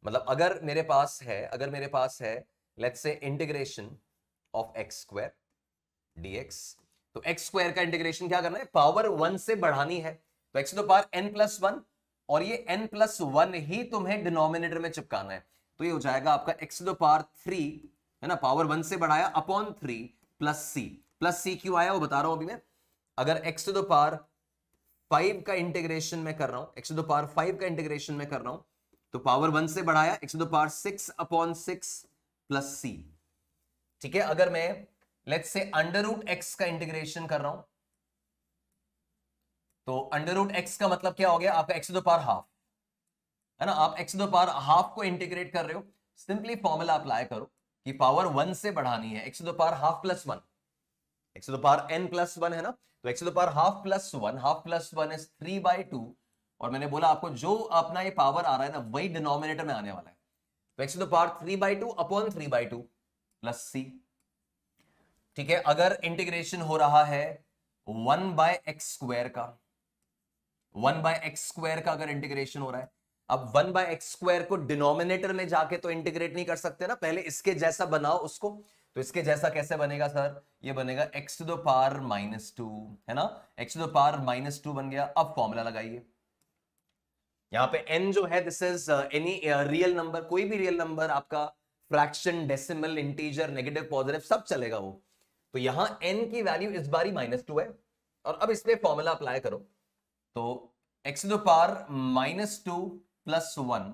मतलब अगर मेरे पास है let's say integration of x square dx, तो x स्क्वायर का इंटीग्रेशन क्या करना है, पावर 1 से बढ़ानी है, तो x to the power n plus 1, और ये n प्लस 1 ही तुम्हें डिनोमिनेटर में चिपकाना है। तो ये हो जाएगा आपका x टू द पावर 3, है ना, पावर 1 से बढ़ाया upon 3 plus c। Plus c क्यों आया वो बता रहा हूं अभी मैं। अगर x टू द पावर 5 का इंटीग्रेशन में कर रहा हूं, x टू द पावर 5 का इंटीग्रेशन में कर रहा हूं, तो पावर 1 से बढ़ाया x to the power 6 upon 6 plus c। ठीक है, अगर मैं let's say under root x का इंटीग्रेशन कर रहा हूं, तो अंडर रूट x का मतलब क्या हो गया आपका x to the power half, है ना, आप x to the power half को इंटीग्रेट कर रहे हो, सिंपली फॉर्मूला अप्लाई करो कि पावर 1 से बढ़ानी है, x to the power half plus 1, x to the power n plus 1 है ना, तो x to the power half plus 1, half plus 1 is 3/2, और मैंने बोला आपको जो अपना ये पावर आ रहा है ना, वही डिनोमिनेटर में आने वाला है, तो x to the power 3/2 upon 3/2 plus c। ठीक है, अगर इंटीग्रेशन हो रहा है 1/x स्क्वायर का, 1/x स्क्वायर का अगर इंटीग्रेशन हो रहा है, अब 1/x स्क्वायर को डिनोमिनेटर में जाके तो इंटीग्रेट नहीं कर सकते ना, पहले इसके जैसा बनाओ उसको। तो इसके जैसा कैसे बनेगा सर, ये बनेगा x टू द पावर -2, है ना, x टू द पावर -2 बन गया। अब फॉर्मूला लगाइए, यहां पे n जो है this is any real number, कोई भी रियल नंबर आपका, fraction, decimal, integer, negative, positive सब चलेगा वो। तो यहां n की वैल्यू इस बारी -2 है, और अब इसमें फॉर्मूला अप्लाई करो, तो x to the power -2 plus 1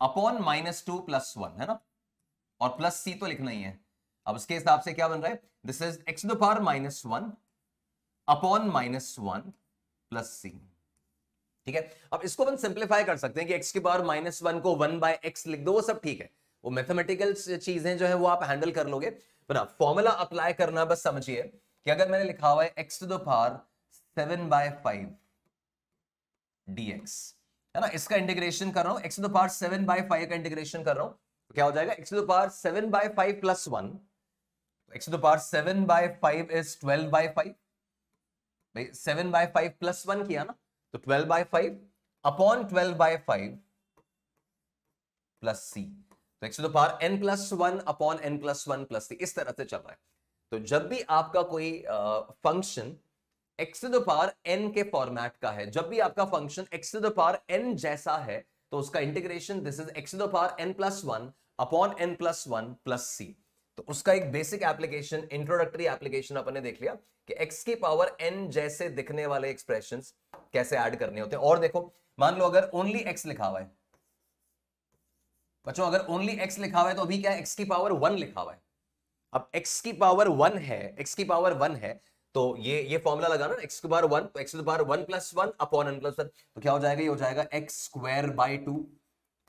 upon -2 plus 1, है ना, और प्लस c तो लिखना ही है। अब इसके हिसाब से क्या बन रहा है, this is x to the power -1 upon -1 plus c। ठीक है, अब इसको हम सिंप्लीफाई कर सकते हैं कि x की पावर -1 को 1/x लिख दो, वो सब ठीक है, वो मैथमेटिकल चीजें जो है वो आप हैंडल कर लोगे, पर आप फॉर्मूला अप्लाई करना बस समझिए कि अगर मैंने लिखा हुआ है x to the power 7/5 dx, है ना, इसका इंटीग्रेशन कर रहा हूं, x टू द पावर 7/5 का इंटीग्रेशन कर रहा हूं, तो क्या हो जाएगा, x to the power 7/5 plus 1, x to the power 7/5 is 12/5, भाई 7/5 प्लस 1 किया ना, तो 12/5 अपॉन 12/5 प्लस c, तो x to the power n plus 1 upon n plus 1 plus c, इस तरह से चल रहा है। तो जब भी आपका कोई function x to the power n के फॉर्मेट का है, जब भी आपका function x to the power n जैसा है, तो उसका integration this is x to the power n plus 1 upon n plus one plus c. तो उसका एक बेसिक एप्लीकेशन, इंट्रोडक्टरी एप्लीकेशन अपन ने देख लिया कि x की पावर n जैसे दिखने वाले एक्सप्रेशंस कैसे ऐड करने होते हैं। और देखो, मान लो अगर ओनली x लिखा हुआ है बच्चों, अगर ओनली x लिखा हुआ है तो अभी क्या है, x की पावर 1 लिखा हुआ है। अब x की पावर 1 है, x की पावर 1 है, तो ये फॉर्मूला लगाना ना, x की पावर 1, तो x की power 1 plus 1 upon n plus 1, तो क्या हो जाएगा, ये हो जाएगा x स्क्वायर बाई 2,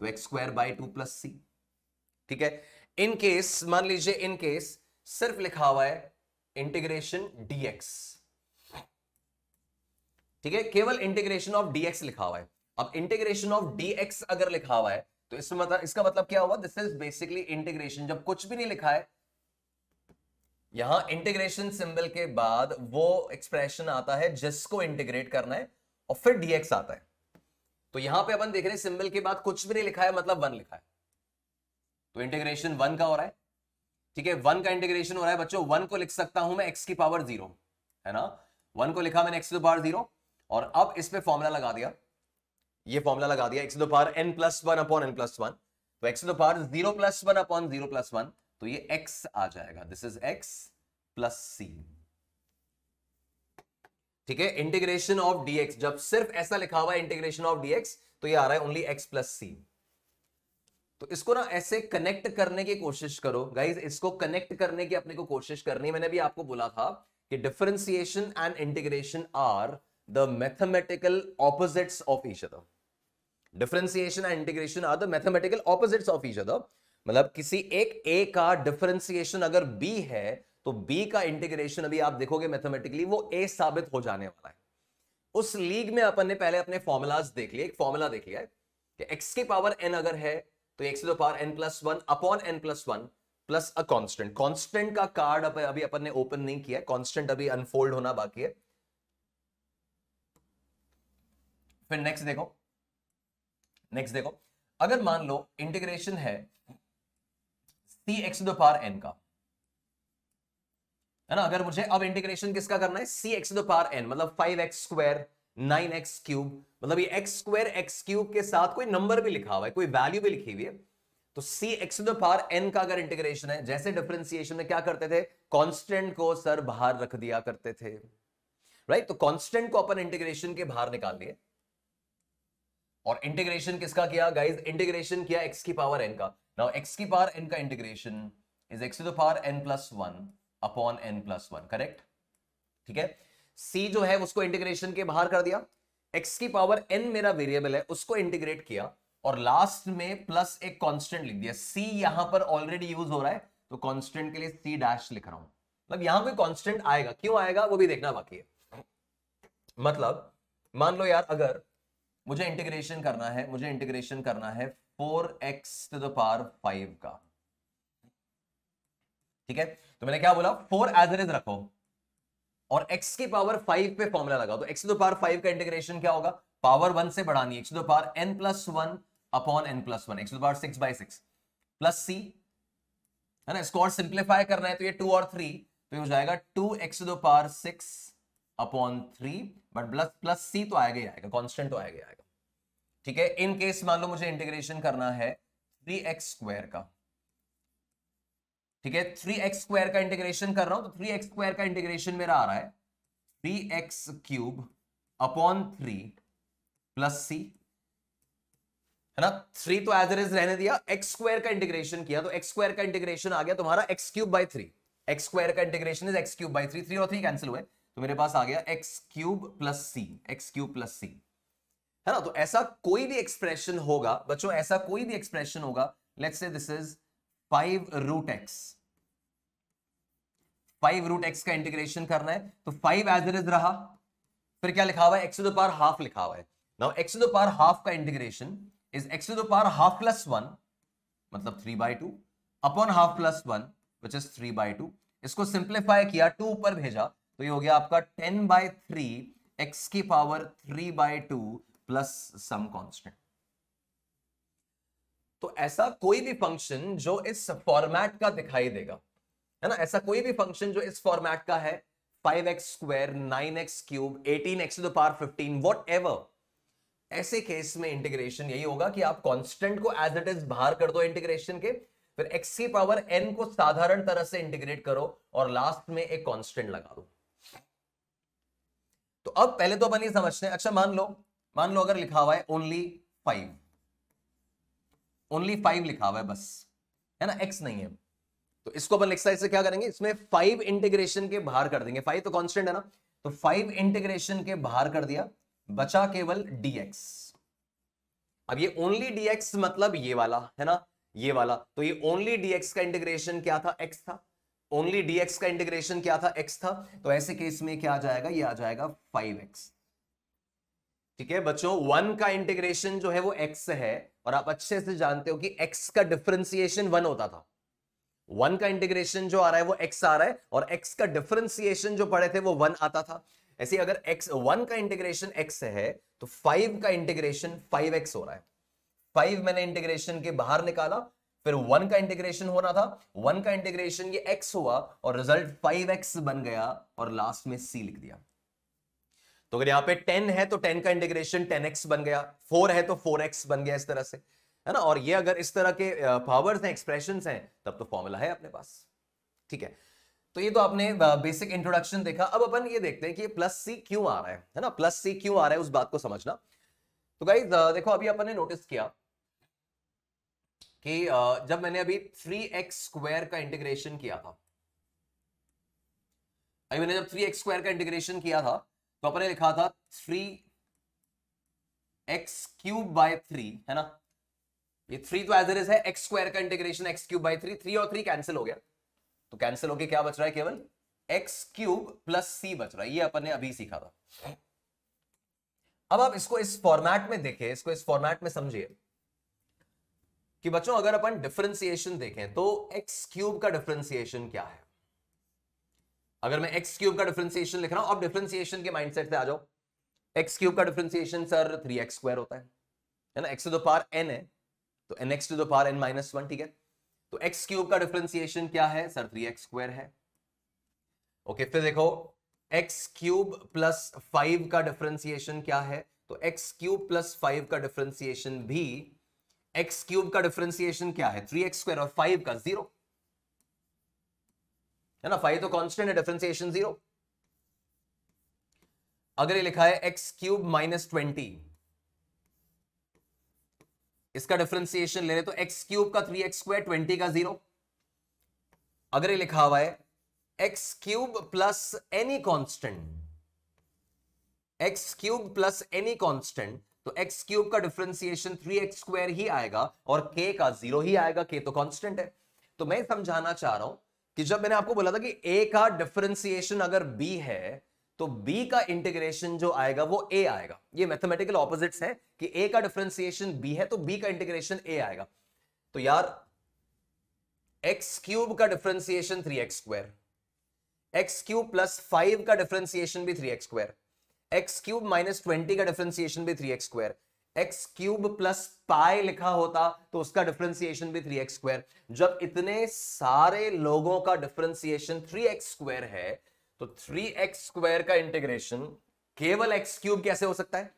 तो x square by 2 plus c। ठीक है, इन केस मान लीजिए, इन केस सिर्फ लिखा हुआ है इंटीग्रेशन dx, ठीक है, केवल इंटीग्रेशन ऑफ dx लिखा हुआ है। अब इंटीग्रेशन ऑफ dx अगर लिखा हुआ है तो इसमें मतलब, इसका मतलब क्या हुआ, दिस इज बेसिकली इंटीग्रेशन। जब कुछ भी नहीं लिखा है, यहां इंटीग्रेशन सिंबल के बाद वो एक्सप्रेशन आता है जिसको इंटीग्रेट करना है और फिर dx आता है। तो यहां पे अपन देख रहे हैं सिंबल के बाद कुछ भी नहीं लिखा है, मतलब 1 लिखा है, तो इंटीग्रेशन 1 का हो रहा है। ठीक है, 1 का इंटीग्रेशन हो रहा है बच्चों, 1 को लिख सकता हूं मैं x की पावर 0, है ना, 1 को लिखा मैंने x की पावर 0, और अब इस पे फॉर्मूला लगा दिया, ये फॉर्मूला लगा दिया, x की power n plus 1 upon n plus 1, तो x की पावर 0 प्लस 1 अपॉन 0 प्लस 1, तो ये x आ जाएगा, this is x plus c। ठीक है, इंटीग्रेशन ऑफ dx, जब सिर्फ ऐसा लिखा हुआ है इंटीग्रेशन ऑफ dx, तो ये आ रहा है ओनली x प्लस c। तो इसको ना ऐसे कनेक्ट करने की कोशिश करो गाइज, इसको कनेक्ट करने की अपने को कोशिश करनी है। मैंने भी आपको बोला था कि differentiation and integration are the mathematical opposites of each other. Differentiation and integration are the mathematical opposites of each other. मतलब किसी एक a का डिफरेंशिएशन अगर b है, तो b का इंटीग्रेशन अभी आप देखोगे मैथमेटिकली वो a साबित हो जाने वाला है। उस लीग में अपन ने पहले अपने फॉर्मुलाज देख लिए, एक फॉर्मूला देख लिया है कि x की पावर n अगर है तो x की power n plus 1 upon n plus 1 plus a constant. Constant का कार्ड अभी अपन ने ओपन नहीं किया है, कांस्टेंट अभी अनफोल्ड होना बाकी है। फिर नेक्स्ट देखो, नेक्स्ट देखो, अगर मान लो इंटीग्रेशन है c x to the power n का, है ना, अगर मुझे अब इंटीग्रेशन किसका करना है, c x to the power n, मतलब 5x स्क्वायर 9x क्यूब, मतलब ये x स्क्वायर x क्यूब के साथ कोई नंबर भी लिखा हुआ है, कोई वैल्यू भी लिखी हुई है, तो c x to the power n का अगर इंटीग्रेशन है, जैसे डिफरेंशिएशन में क्या करते थे, कांस्टेंट को सर बाहर रख दिया करते थे, राइट। तो कांस्टेंट को अपन इंटीग्रेशन के बाहर निकाल लिए, और इंटीग्रेशन किसका किया गाइस, इंटीग्रेशन किया x की पावर n का। नाउ x की पावर n का integration is x to the power n plus 1 upon n plus 1, correct. ठीक है, c जो है उसको इंटीग्रेशन के बाहर कर दिया, x की पावर n मेरा वेरिएबल है उसको इंटीग्रेट किया, और लास्ट में प्लस एक कांस्टेंट लिख दिया। c यहां पर ऑलरेडी यूज हो रहा है, तो कांस्टेंट के लिए c डैश लिख रहा हूं, मतलब यहां कोई कांस्टेंट आएगा, क्यों आएगा वो भी देखना बाकी है। मतलब मान लो यार, अगर मुझे इंटीग्रेशन करना है, मुझे इंटीग्रेशन करना है 4x टू द पावर 5 का, ठीक है, तो मैंने क्या बोला, 4 एज इट इज रखो और x की पावर 5 पे फॉर्मूला लगाओ, तो x टू द पावर 5 का इंटीग्रेशन क्या होगा, पावर 1 से बढ़ानी है, x to the power n plus 1 upon n plus 1, x to the power 6 by 6 plus c, है ना, इसको और सिंप्लीफाई करना है तो ये 2 और 3, तो ये हो जाएगा 2x to the power 6 upon 3, but plus c तो आएगा ही आएगा, कांस्टेंट तो आएगा ही आएगा। ठीक है, इन केस मान लो मुझे इंटीग्रेशन करना है 3x स्क्वायर का, ठीक है, 3x स्क्वायर का इंटीग्रेशन कर रहा हूं, तो 3x स्क्वायर का इंटीग्रेशन मेरा आ रहा है 3x cube upon 3 plus c, है ना, 3 तो एज इट इज रहने दिया, x स्क्वायर का इंटीग्रेशन किया तो x स्क्वायर का इंटीग्रेशन आ गया तुम्हारा x cube by 3, x square का integration is x cube by 3, 3 और 3 कैंसिल हुए, तो मेरे पास आ गया x cube plus c, x cube plus c, है ना। तो ऐसा कोई भी एक्सप्रेशन होगा बच्चों, ऐसा कोई भी एक्सप्रेशन होगा, let's say this is 5 root x, 5 root x का इंटीग्रेशन करना है, तो 5 एज इट इज रहा, फिर क्या लिखा हुआ है, x to the power half लिखा हुआ है। Now x to the power half का integration is x to the power half plus 1, मतलब 3/2 upon half plus 1 which is 3/2, इसको सिंप्लीफाई किया, 2 ऊपर भेजा, तो ये हो गया आपका 10/3 x की पावर 3/2 प्लस सम कांस्टेंट। तो ऐसा कोई भी फंक्शन जो इस फॉर्मेट का दिखाई देगा, है ना, ऐसा कोई भी फंक्शन जो इस फॉर्मेट का है, 5x square 9x cube 18x to the power 15 whatever, ऐसे केस में इंटीग्रेशन यही होगा कि आप कांस्टेंट को एज इट इज बाहर कर दो इंटीग्रेशन के, फिर x की पावर n को साधारण तरह से इंटीग्रेट करो और लास्ट में एक कांस्टेंट लगा दो। तो अब पहले तो अपन ये समझते हैं, अच्छा मान लो अगर लिखा हुआ है ओनली 5 लिखा हुआ है बस, है ना, x नहीं है, तो इसको अपन एक्सरसाइज से क्या करेंगे, इसमें 5 इंटीग्रेशन के बाहर कर देंगे, 5 तो कांस्टेंट है ना, तो 5 इंटीग्रेशन के बाहर कर दिया, बचा केवल dx। अब ये ओनली dx मतलब ये वाला है ना, ये वाला, तो ये ओनली dx का इंटीग्रेशन क्या था, x था, ओनली dx का इंटीग्रेशन क्या था, x था, तो ऐसे केस में क्या आ जाएगा, ये आ जाएगा 5x। ठीक है बच्चों, 1 का इंटीग्रेशन जो है वो x है, और आप अच्छे से जानते हो कि x का डिफरेंशिएशन 1 होता था। 1 का इंटीग्रेशन जो आ रहा है वो x आ रहा है, और x का डिफरेंशिएशन जो पढ़े थे वो 1 आता था। ऐसे अगर x 1 का इंटीग्रेशन x है तो 5 का इंटीग्रेशन 5x हो रहा है। 5 मैंने इंटीग्रेशन के बाहर निकाला, फिर 1 का इंटीग्रेशन होना था, 1 का इंटीग्रेशन ये x हुआ और रिजल्ट 5x बन गया, और लास्ट में c लिख दिया। तो अगर यहां पे 10 है तो 10 का इंटीग्रेशन 10x बन गया, 4 है तो 4x बन गया, इस तरह से, है ना। और ये अगर इस तरह के पावर्स हैं, एक्सप्रेशंस हैं, तब तो फॉर्मूला है अपने पास। ठीक है, तो ये तो आपने बेसिक इंट्रोडक्शन देखा। अब अपन ये देखते हैं कि प्लस सी क्यों आ रहा है ना, प्लस सी क्यों आ रहा है उस बात को समझना। तो गाइस देखो, अभी अपन ने नोटिस किया कि जब मैंने अभी 3x² का इंटीग्रेशन किया था, अभी मैंने जब 3x² का इंटीग्रेशन किया था तो अपन ने लिखा था 3x³/3, है ना। ये 3 तो एज इट इज है, x² का इंटीग्रेशन x³/3, 3 और 3 कैंसिल हो गया, तो कैंसिल होके क्या बच रहा है, केवल x³ + c बच रहा है। ये अपन ने अभी सीखा था। अब आप इसको इस फॉर्मेट में देखें, इसको इस फॉर्मेट में समझिए कि बच्चों अगर अपन डिफरेंशिएशन देखें तो x³ का डिफरेंशिएशन क्या है। अगर मैं x³ का डिफरेंशिएशन लिख रहा हूं, अब डिफरेंशिएशन के माइंडसेट से आ जाओ। x³ का डिफरेंशिएशन सर 3x² होता है ना, x to the power n है तो nx to the power n - 1, ठीक है। तो x³ का डिफरेंशिएशन क्या है सर, 3x² है। ओके, फिर देखो x³ + 5 का डिफरेंशिएशन क्या है, तो x³ + 5 का डिफरेंशिएशन भी, x³ का डिफरेंशिएशन क्या है, 3x², और 5 का 0, है ना, 5 तो कांस्टेंट है, डिफरेंशिएशन 0। अगर ये लिखा है x³ - 20, इसका डिफरेंशिएशन ले रहे तो x³ का 3x², 20 का 0। अगर ये लिखा हुआ है x³ + any constant, x³ + any constant, तो x³ का डिफरेंशिएशन 3x² ही आएगा और k का 0 ही आएगा, k तो कांस्टेंट है। तो मैं समझाना चाह रहा हूं कि जब मैंने आपको बोला था कि a का डिफरेंशिएशन अगर b है तो b का इंटीग्रेशन जो आएगा वो a आएगा। ये मैथमेटिकल ऑपोजिट्स है कि a का डिफरेंशिएशन b है तो b का इंटीग्रेशन a आएगा। तो यार x³ का डिफरेंशिएशन 3x², x³ + 5 का डिफरेंशिएशन भी 3x², x³ - 20 का डिफरेंशिएशन भी 3x², x³ + पाई लिखा होता तो उसका डिफरेंशिएशन भी 3x²। जब इतने सारे लोगों का डिफरेंशिएशन 3x² है तो 3x² का इंटीग्रेशन केवल x³ कैसे हो सकता है,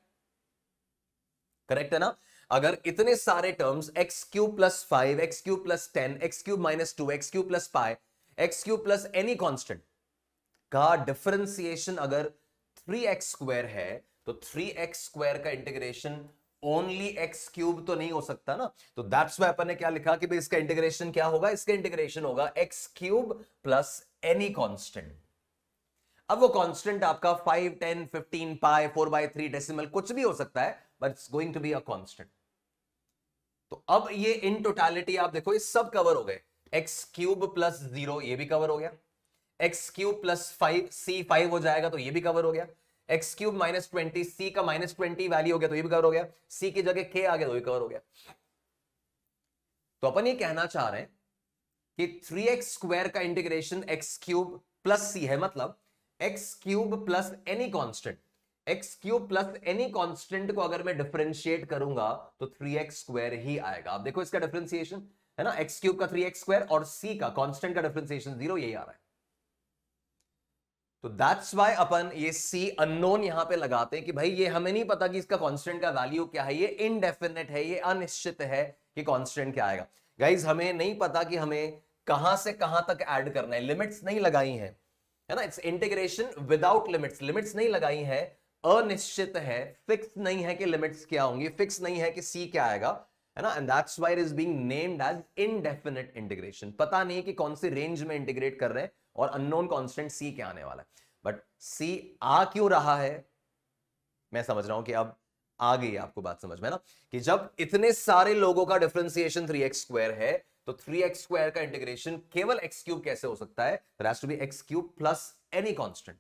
करेक्ट है ना। अगर इतने सारे terms x³ + 5, x³ + 10, x³ - 2, x³ + पाई, x³ + एनी कांस्टेंट का डिफरेंशिएशन अगर 3x² है तो 3x² का इंटीग्रेशन ओनली x³ तो नहीं हो सकता ना। तो दैट्स व्हाई अपन ने क्या लिखा कि भाई इसका इंटीग्रेशन क्या होगा, इसका इंटीग्रेशन होगा x³ + एनी कांस्टेंट। अब वो कांस्टेंट आपका 5, 10, 15, पाई, 4/3 डेसिमल कुछ भी हो सकता है, but it's going to be a constant. तो अब ये इन टोटलिटी आप देखो ये सब कवर हो गए, x³ + 0 ये भी कवर हो गया, x³ + 5 c 5 हो जाएगा तो ये भी कवर हो गया, x³ - 20 c का -20 वैल्यू हो गया तो ये भी कवर हो गया, c की जगह k आ गया तो ये कवर हो गया। तो अपन ये कहना चाह रहे हैं कि 3x² का इंटीग्रेशन x³ + c है, मतलब x³ + any constant, x³ + any constant को अगर मैं डिफरेंशिएट करूंगा तो 3x² ही आएगा। आप देखो इसका डिफरेंशिएशन है ना, x³ का 3x² और c का कांस्टेंट का डिफरेंशिएशन 0, यही आ रहा है। तो दैट्स वाई अपन ये सी अननोन यहां पे लगाते हैं कि भाई ये हमें नहीं पता कि इसका कांस्टेंट का वैल्यू क्या है, ये इनडेफिनेट है, ये अनिश्चित है कि कांस्टेंट क्या आएगा। गाइज हमें नहीं पता कि हमें कहां से कहां तक ऐड करना है, लिमिट्स नहीं लगाई है, है ना। It's integration without limits, limits नहीं लगाई है, अनिश्चित है, फिक्स नहीं है कि लिमिट्स क्या होंगी, फिक्स नहीं है कि सी क्या आएगा, है ना। And that's why it is being named as indefinite integration. पता नहीं कि कौन सी रेंज में इंटीग्रेट कर रहे हैं और अननोन कांस्टेंट सी क्या आने वाला है, बट सी आ क्यों रहा है, मैं समझ रहा हूं कि अब आ गई आपको बात समझ में ना, कि जब इतने सारे लोगों का डिफरेंशिएशन 3x² है तो 3x² का इंटीग्रेशन केवल x³ कैसे हो सकता है, there has to be x³ plus any constant.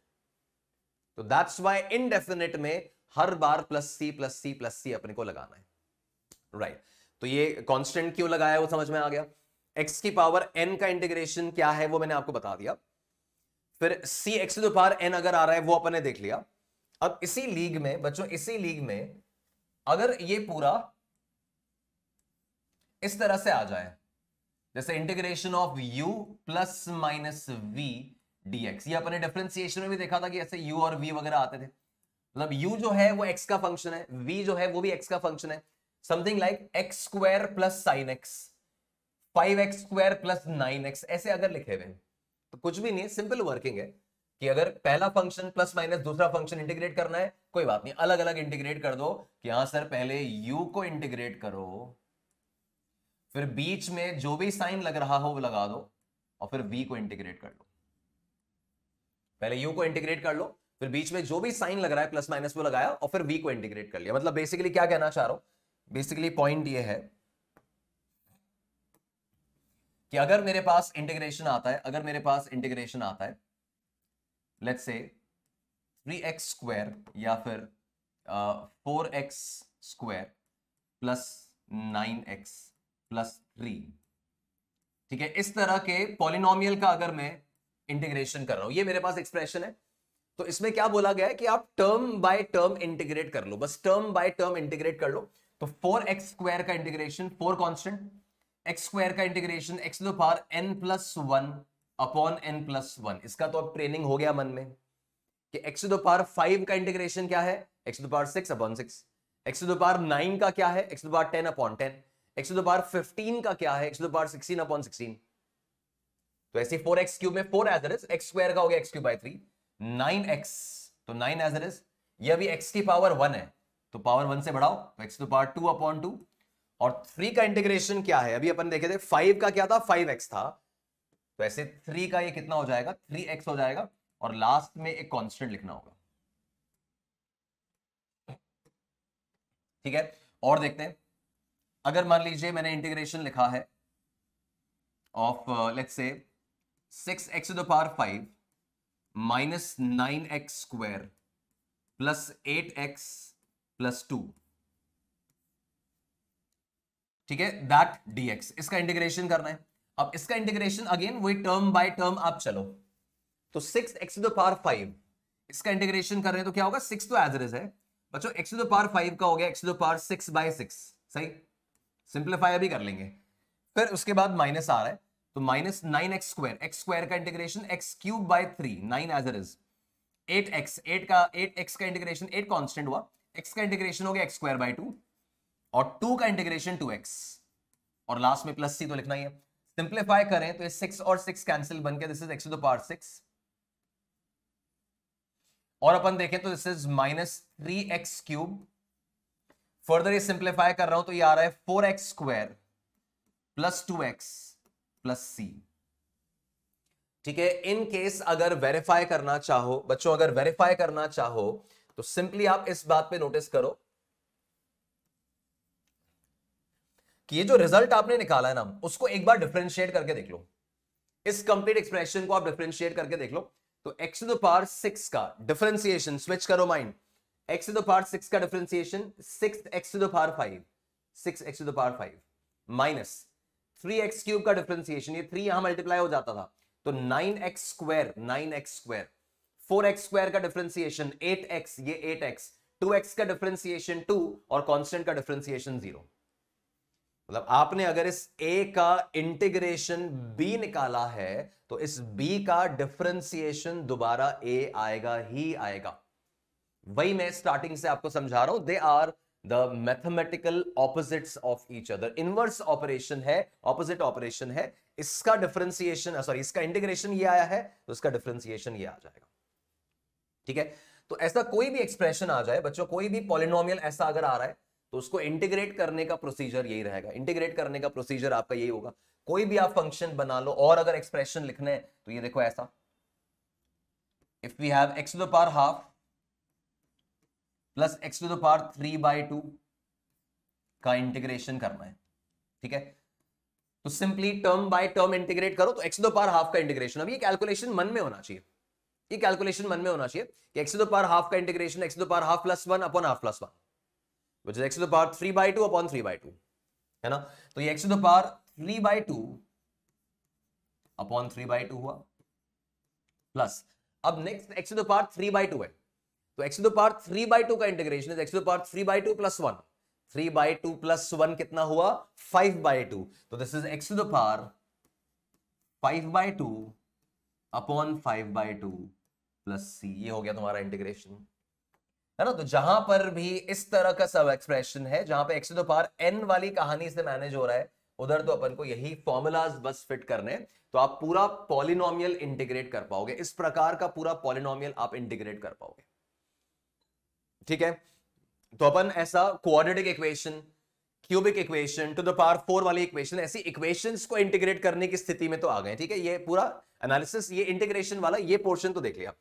तो दैट्स व्हाई इनडेफिनेट में हर बार plus c plus c plus c अपने को लगाना है, राइट। तो ये कांस्टेंट क्यों लगाया वो समझ में आ गया। x की पावर n का इंटीग्रेशन क्या है वो मैंने आपको बता दिया। फिर c x to the power n अगर आ रहा है वो अपन ने देख लिया। अब इसी लीग में बच्चों, इसी लीग में अगर ये पूरा इस तरह से आ जाए, जैसे integration of u plus minus v dx, ये अपने डिफरेंशिएशन में भी देखा था कि ऐसे u और v वगैरह आते थे। मतलब u जो है वो x का फंक्शन है, v जो है वो भी x का फंक्शन है। Something like x² plus sign x, 5x² plus 9x, ऐसे अगर लिखे हुए तो कुछ भी नहीं है, सिंपल वर्किंग है कि अगर पहला फंक्शन प्लस माइनस दूसरा फंक्शन इंटीग्रेट करना है, कोई बात नहीं, अलग अलग इंटीग्रेट कर दो कि हां सर पहले u को इंटीग्रेट करो, फिर बीच में जो भी साइन लग रहा हो वो लगा दो और फिर v को इंटीग्रेट कर लो। पहले u को इंटीग्रेट कर लो, फिर बीच में जो भी साइन लग रहा है प्लस माइनस वो लगाया और फिर v को इंटीग्रेट कर लिया। मतलब बेसिकली क्या कहना चाह रहा हूं, बेसिकली पॉइंट ये है कि अगर मेरे पास इंटीग्रेशन आता है, अगर मेरे पास इंटीग्रेशन आता है लेट्स से 3x² या फिर 4x² प्लस 9x प्लस 3, ठीक है, इस तरह के पॉलिनोमियल का अगर मैं इंटीग्रेशन कर रहा हूं, ये मेरे पास एक्सप्रेशन है, तो इसमें क्या बोला गया है कि आप टर्म बाय टर्म इंटीग्रेट कर लो, बस टर्म बाय टर्म इंटीग्रेट कर लो। तो 4x² का इंटीग्रेशन 4 कांस्टेंट, x² का integration x to the power n plus 1 upon n plus 1। इसका तो अब ट्रेनिंग हो गया मन में कि x टू द पावर 5 का इंटीग्रेशन क्या है, x to the power 6 upon 6, x to the power 9 का क्या है, x to the power 10 upon 10, x to the power 15 का क्या है, x to the power 16 upon 16। तो ऐसे 4x³ में 4 एज इट इज, x² का हो गया x³ बाय 3, 9x तो 9 एज इट इज, ये भी x की पावर 1 है तो पावर 1 से बढ़ाओ तो x टू पावर 2 अपॉन 2, और 3 का इंटीग्रेशन क्या है, अभी अपन देखे थे 5 का क्या था, 5x था, तो ऐसे 3 का ये कितना हो जाएगा, 3x हो जाएगा, और लास्ट में एक कांस्टेंट लिखना होगा, ठीक है। और देखते हैं, अगर मान लीजिए मैंने इंटीग्रेशन लिखा है of let's say 6x to the power 5 minus 9x² plus 8x plus 2, ठीक है, दैट dx, इसका इंटीग्रेशन करना है। अब इसका इंटीग्रेशन अगेन वही टर्म बाय टर्म आप चलो, तो 6x टू द पावर 5 इसका इंटीग्रेशन कर रहे हैं तो क्या होगा, 6 तो एज इट इज है बच्चों, x टू द पावर 5 का हो गया x to the power 6 by 6, सही, सिंप्लीफाई अभी कर लेंगे। फिर उसके बाद माइनस आ रहा है तो माइनस 9x², x² का integration x³ by 3, 9 as it is, 8x का इंटीग्रेशन 8 कांस्टेंट हुआ, x का इंटीग्रेशन हो गया x² बाय 2, और 2 का इंटीग्रेशन 2x, और लास्ट में प्लस सी तो लिखना ही है। सिंप्लीफाई करें तो ये 6 और 6 कैंसिल बन के this is x to the power 6, और अपन देखें तो this is minus 3x³। Further ये सिंप्लीफाई कर रहा हूं तो ये आ रहा है 4x² plus 2x plus c, ठीक है। इन केस अगर वेरीफाई करना चाहो बच्चों, अगर वेरीफाई करना चाहो तो सिंपली आप इस बात पे नोटिस करो कि ये जो रिजल्ट आपने निकाला है ना, उसको एक बार डिफरेंशिएट करके देख लो, इस कंप्लीट एक्सप्रेशन को आप डिफरेंशिएट करके देख लो। तो x टू द पावर 6 का डिफरेंशिएशन, स्विच करो mind, x to the power 6 का differentiation 6x to the power 5, 6x to the power 5 minus 3x³ का डिफरेंशिएशन, ये 3 यहां मल्टीप्लाई हो जाता था तो 9x², 9x², 4x² का डिफरेंशिएशन 8x, ये 8x, 2x का डिफरेंशिएशन 2 और कांस्टेंट का डिफरेंशिएशन 0। मतलब आपने अगर इस a का इंटीग्रेशन b निकाला है तो इस b का डिफरेंशिएशन दोबारा a आएगा ही आएगा। वही मैं स्टार्टिंग से आपको समझा रहा हूं, they are the mathematical opposites of each other. Inverse operation है, ऑपोजिट ऑपरेशन है। इसका डिफरेंशिएशन सॉरी इसका इंटीग्रेशन ये आया है तो इसका डिफरेंशिएशन ये आ जाएगा। ठीक है, तो ऐसा कोई भी एक्सप्रेशन आ जाए बच्चों, कोई भी पॉलिनोमियल ऐसा अगर आ रहा है तो उसको इंटीग्रेट करने का प्रोसीजर यही रहेगा। इंटीग्रेट करने का प्रोसीजर आपका यही होगा। कोई भी आप फंक्शन बना लो और अगर एक्सप्रेशन लिखने हैं तो ये देखो ऐसा, if we have x to the power half plus x to the power 3/2 का इंटीग्रेशन करना है। ठीक है, तो simply term by term integrate करो तो x to the power half का इंटीग्रेशन। अब ये कैलकुलेशन मन में होना चाहिए, ये कैलकुलेशन मन में होना चाहिए कि x to the power half का integration x to the power half plus 1 upon half plus 1 which is x to the power 3/2 upon 3/2 है ना। तो ये x to the power 3/2 upon 3/2 हुआ प्लस, अब next x to the power 3/2 है तो x to the power 3/2 का integration है x to the power 3/2 plus 1। 3/2 plus 1 कितना हुआ 5/2। तो this is x to the power 5/2 upon 5/2 plus c। ये हो गया तुम्हारा इंटीग्रेशन, है ना। तो जहां पर भी इस तरह का सब एक्सप्रेशन है जहां पे x to the power n वाली कहानी से मैनेज हो रहा है, उधर तो अपन को यही फॉर्मूलाज बस फिट करने, तो आप पूरा पॉलिनोमियल इंटीग्रेट कर पाओगे। इस प्रकार का पूरा पॉलिनोमियल आप इंटीग्रेट कर पाओगे। ठीक है, तो अपन ऐसा quadratic equation, cubic equation, to the power 4 वाली इक्वेशन, ऐसी इक्वेशंस को इंटीग्रेट करने की स्थिति में तो आ गए। ठीक है, ये पूरा एनालिसिस, ये इंटीग्रेशन वाला ये पोर्शन तो देख लिया।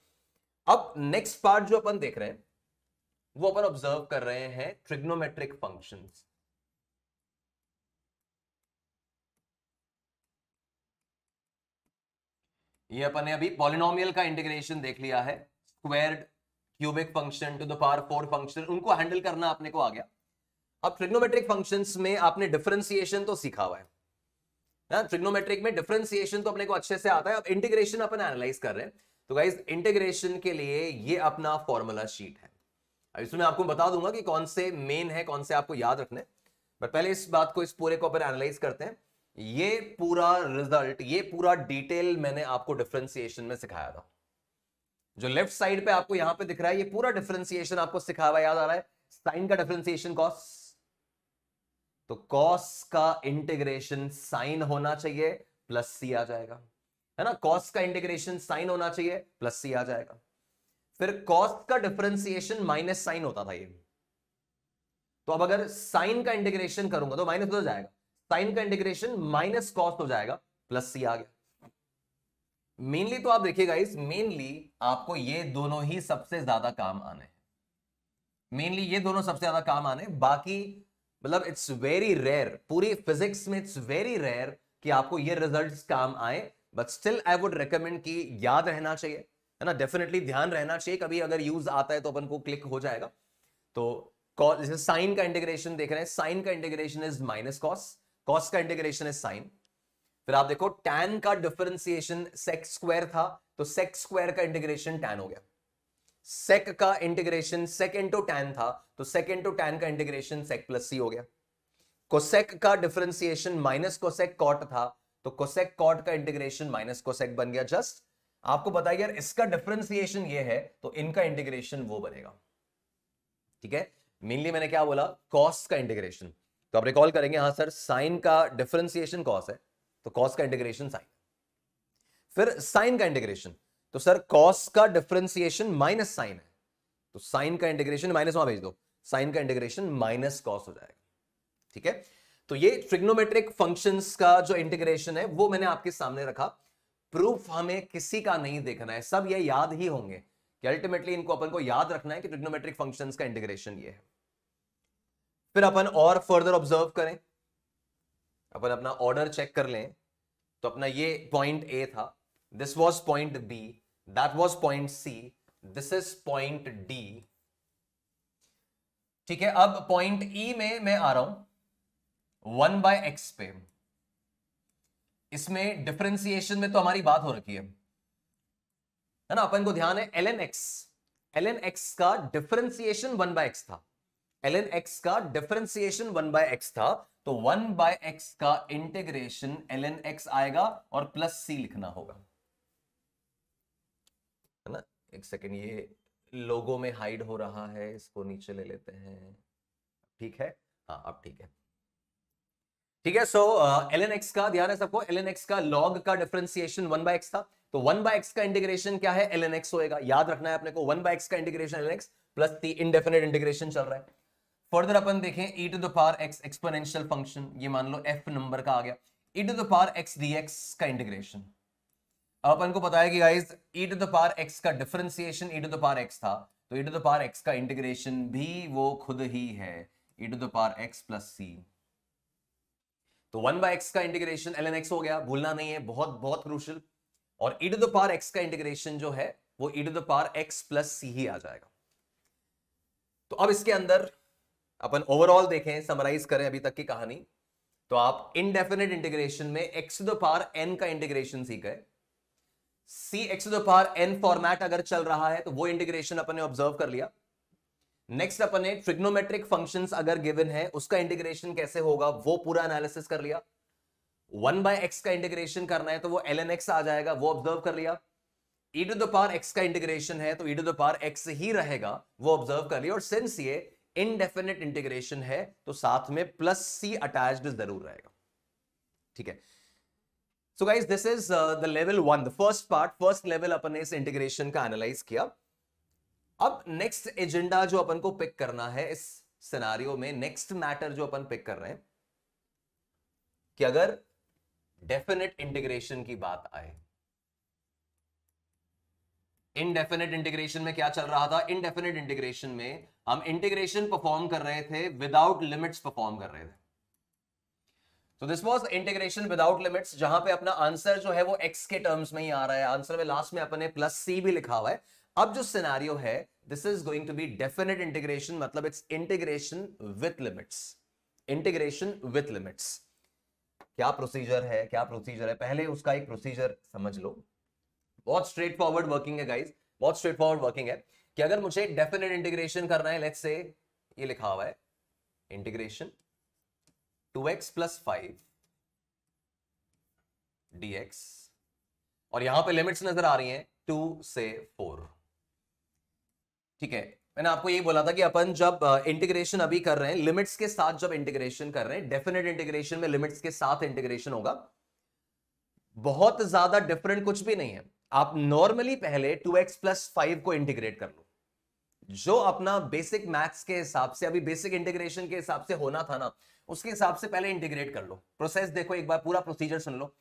अब नेक्स्ट पार्ट जो अपन देख रहे हैं वो अपन ऑब्जर्व कर रहे हैं ट्रिग्नोमेट्रिक फंक्शंस। ये अपन ने अभी पॉलिनोमियल का इंटीग्रेशन देख लिया है, squared, cubic function, to the power 4 function, उनको हैंडल करना अपने को आ गया। अब ट्रिग्नोमेट्रिक फंक्शंस में आपने डिफरेंशिएशन तो सीखा हुआ है ना, ट्रिग्नोमेट्रिक में डिफरेंशिएशन तो अपने को अच्छे से आता है। अब इंटीग्रेशन अपन एनालाइज कर रहे हैं, तो गाइस इंटीग्रेशन के लिए ये अपना फॉर्मूला शीट है। अब इसमें आपको बता दूंगा कि कौन से मेन है, कौन से आपको याद रखने, बट पहले इस बात को, इस पूरे को अपन एनालाइज करते हैं। ये पूरा रिजल्ट, ये पूरा डिटेल मैंने आपको डिफरेंशिएशन में सिखाया था। जो लेफ्ट साइड पे आपको यहां पे दिख रहा है, ये पूरा डिफरेंशिएशन आपको सिखाया हुआ याद आ रहा है। साइन का डिफरेंशिएशन कॉस, तो कॉस का इंटीग्रेशन साइन होना चाहिए प्लस सी आ जाएगा, है ना। कॉस का इंटीग्रेशन साइन होना चाहिए प्लस सी आ जाएगा। फिर कॉस का डिफरेंशिएशन माइनस साइन होता था ये, तो अब अगर साइन का इंटीग्रेशन करूंगा तो माइनस हो जाएगा, साइन का इंटीग्रेशन माइनस कॉस हो जाएगा, प्लस सी आ गया। मेनली तो आप देखिएगा इस, मेनली आपको ये दोनों ही सबसे ज्यादा काम आने, मेनली ये दोनों सबसे ज्यादा काम आने। बाकी मतलब इट्स वेरी रेयर, पूरी फिजिक्स में इट्स वेरी रेयर कि आपको ये रिजल्ट्स काम आए, but still I would recommend कि याद रहना चाहिए, है ना, डेफिनेटली ध्यान रहना चाहिए। कभी अगर यूज आता है तो अपन को क्लिक हो जाएगा। तो जैसे साइन का इंटीग्रेशन देख रहे हैं, साइन का integration is minus cos, cos का इंटीग्रेशन इज साइन। फिर आप देखो tan का डिफरेंशिएशन सेक स्क्वायर था, तो सेक स्क्वायर का इंटीग्रेशन tan हो गया। सेक का इंटीग्रेशन सेक इंटू टैन था, तो सेक इंटू टैन का इंटीग्रेशन सेक प्लस सी हो गया। कोसेक का डिफरेंशिएशन माइनस कोसेक कॉट था, तो कोसेक कॉट का इंटीग्रेशन माइनस कोसेक बन गया। जस्ट आपको बताइए यार, इसका डिफरेंशिएशन ये है तो इनका इंटीग्रेशन वो बनेगा। ठीक है, मेनली मैंने क्या बोला, कॉस का इंटीग्रेशन। तो आप रिकॉल करेंगे, हाँ सर साइन का डिफरेंशिएशन कॉस है, तो कॉस का इंटीग्रेशन साइन। फिर साइन का इंटीग्रेशन, तो सर कॉस का डिफरेंशिएशन माइनस साइन है, तो साइन का इंटीग्रेशन माइनस वहां भेज दो, साइन का इंटीग्रेशन माइनस कॉस हो जाएगा। ठीक है, तो ये ट्रिग्नोमेट्रिक फंक्शंस का जो इंटीग्रेशन है वो मैंने आपके सामने रखा। प्रूफ हमें किसी का नहीं देखना है, सब ये याद ही होंगे कि अल्टीमेटली इनको अपन को याद रखना है कि ट्रिग्नोमेट्रिक फंक्शंस का इंटीग्रेशन ये है। फिर अपन और फर्दर ऑब्जर्व करें, अपन अपना ऑर्डर चेक कर लें। तो अपना ये पॉइंट ए था, this was point B, that was point C, this is point D. ठीक है, अब पॉइंट ई में मैं आ रहा हूं 1/x पे। इसमें डिफरेंशिएशन में तो हमारी बात हो रखी है ना, अपन को ध्यान है ln x का डिफरेंशिएशन 1/x था। ln x का डिफरेंशिएशन 1/x था, तो 1/x का इंटीग्रेशन ln x आएगा और प्लस c लिखना होगा, है ना। एक सेकेंड, ये लोगो में हाइड हो रहा है, इसको नीचे ले लेते हैं, ठीक है, हाँ अब ठीक है, ठीक है। सो ln x का ध्यान है सबको, ln x का log का डिफरेंशिएशन 1/x था, तो 1/x का इंटीग्रेशन क्या है, ln x होएगा, याद रखना है अपने को, 1/x का integration ln x plus t, indefinite integration चल रहा है। फर्दर अपन देखें e to the power x exponential function, ये मान लो f नंबर का आ गया, e to the power x dx का इंटीग्रेशन। अब अपन को पता है कि guys e to the power x का differentiation e to the power x था, तो e to the power x का इंटीग्रेशन भी वो खुद ही है e to the power x plus c, तो 1/x का इंटीग्रेशन ln x हो गया, भूलना नहीं है, बहुत बहुत क्रूशियल। और e to the power x का इंटीग्रेशन जो है वो e to the power x plus c ही आ जाएगा। तो अब इसके अंदर अपन ओवरऑल देखें, समराइज करें अभी तक की कहानी, तो आप इनडेफिनिट इंटीग्रेशन में x to the power n का इंटीग्रेशन सीख गए, c x to the power n format अगर चल रहा है तो वो इंटीग्रेशन अपन ने ऑब्जर्व कर लिया। नेक्स्ट अपन ने ट्रिग्नोमेट्रिक फंक्शंस अगर गिवन है उसका इंटीग्रेशन कैसे होगा वो पूरा एनालिसिस कर लिया। 1/x का इंटीग्रेशन करना है तो वो ln x आ जाएगा, वो ऑब्जर्व कर लिया। e to the power x का इंटीग्रेशन है तो e to the power x ही रहेगा, वो ऑब्जर्व कर लिया। और सिंस ये इनडेफिनिट इंटीग्रेशन है तो साथ में प्लस c अटैच्ड जरूर रहेगा, ठीक है। So guys this is the level 1, the first part, first level अपन ने इस इंटीग्रेशन का एनालाइज किया। अब नेक्स्ट एजेंडा जो अपन को पिक करना है इस सिनारियो में, नेक्स्ट मैटर जो अपन पिक कर रहे हैं कि अगर डेफिनेट इंटीग्रेशन की बात आए, इनडेफिनेट इंटीग्रेशन में क्या चल रहा था, इनडेफिनेट इंटीग्रेशन में हम इंटीग्रेशन परफॉर्म कर रहे थे विदाउट लिमिट्स परफॉर्म कर रहे थे। तो this was integration without limits, जहां पे अपना आंसर जो है वो x के टर्म्स में ही आ रहा है, आंसर में लास्ट में अपने प्लस c भी लिखा हुआ है। अब जो सिनेरियो है this is going to be definite integration, मतलब it's integration with limits, integration with limits. क्या प्रोसीजर है, क्या प्रोसीजर है, पहले उसका एक प्रोसीजर समझ लो। बहुत स्ट्रेट फॉरवर्ड वर्किंग है गाइस, बहुत स्ट्रेट फॉरवर्ड वर्किंग है कि अगर मुझे डेफिनेट इंटीग्रेशन करना है, लेट्स से ये लिखा हुआ है इंटीग्रेशन 2x प्लस 5 dx, और यहां पे लिमिट्स नजर आ रही हैं 2 से 4, ठीक है। मैंने आपको यही बोला था कि अपन जब इंटीग्रेशन अभी कर रहे हैं लिमिट्स के साथ, जब इंटीग्रेशन कर रहे हैं डेफिनेट इंटीग्रेशन में लिमिट्स के साथ इंटीग्रेशन होगा, बहुत ज्यादा डिफरेंट कुछ भी नहीं है। आप नॉर्मली पहले 2x प्लस 5 को इंटीग्रेट कर लो, जो अपना बेसिक मैथ्स के हिसाब से, अभी बेसिक इंटीग्रेशन के हिसाब से होना था ना, उसके हिसाब से पहले इंटीग्रेट कर लो। प्रोसेस देखो एक बार, पूरा प्रोसीजर सुन लो।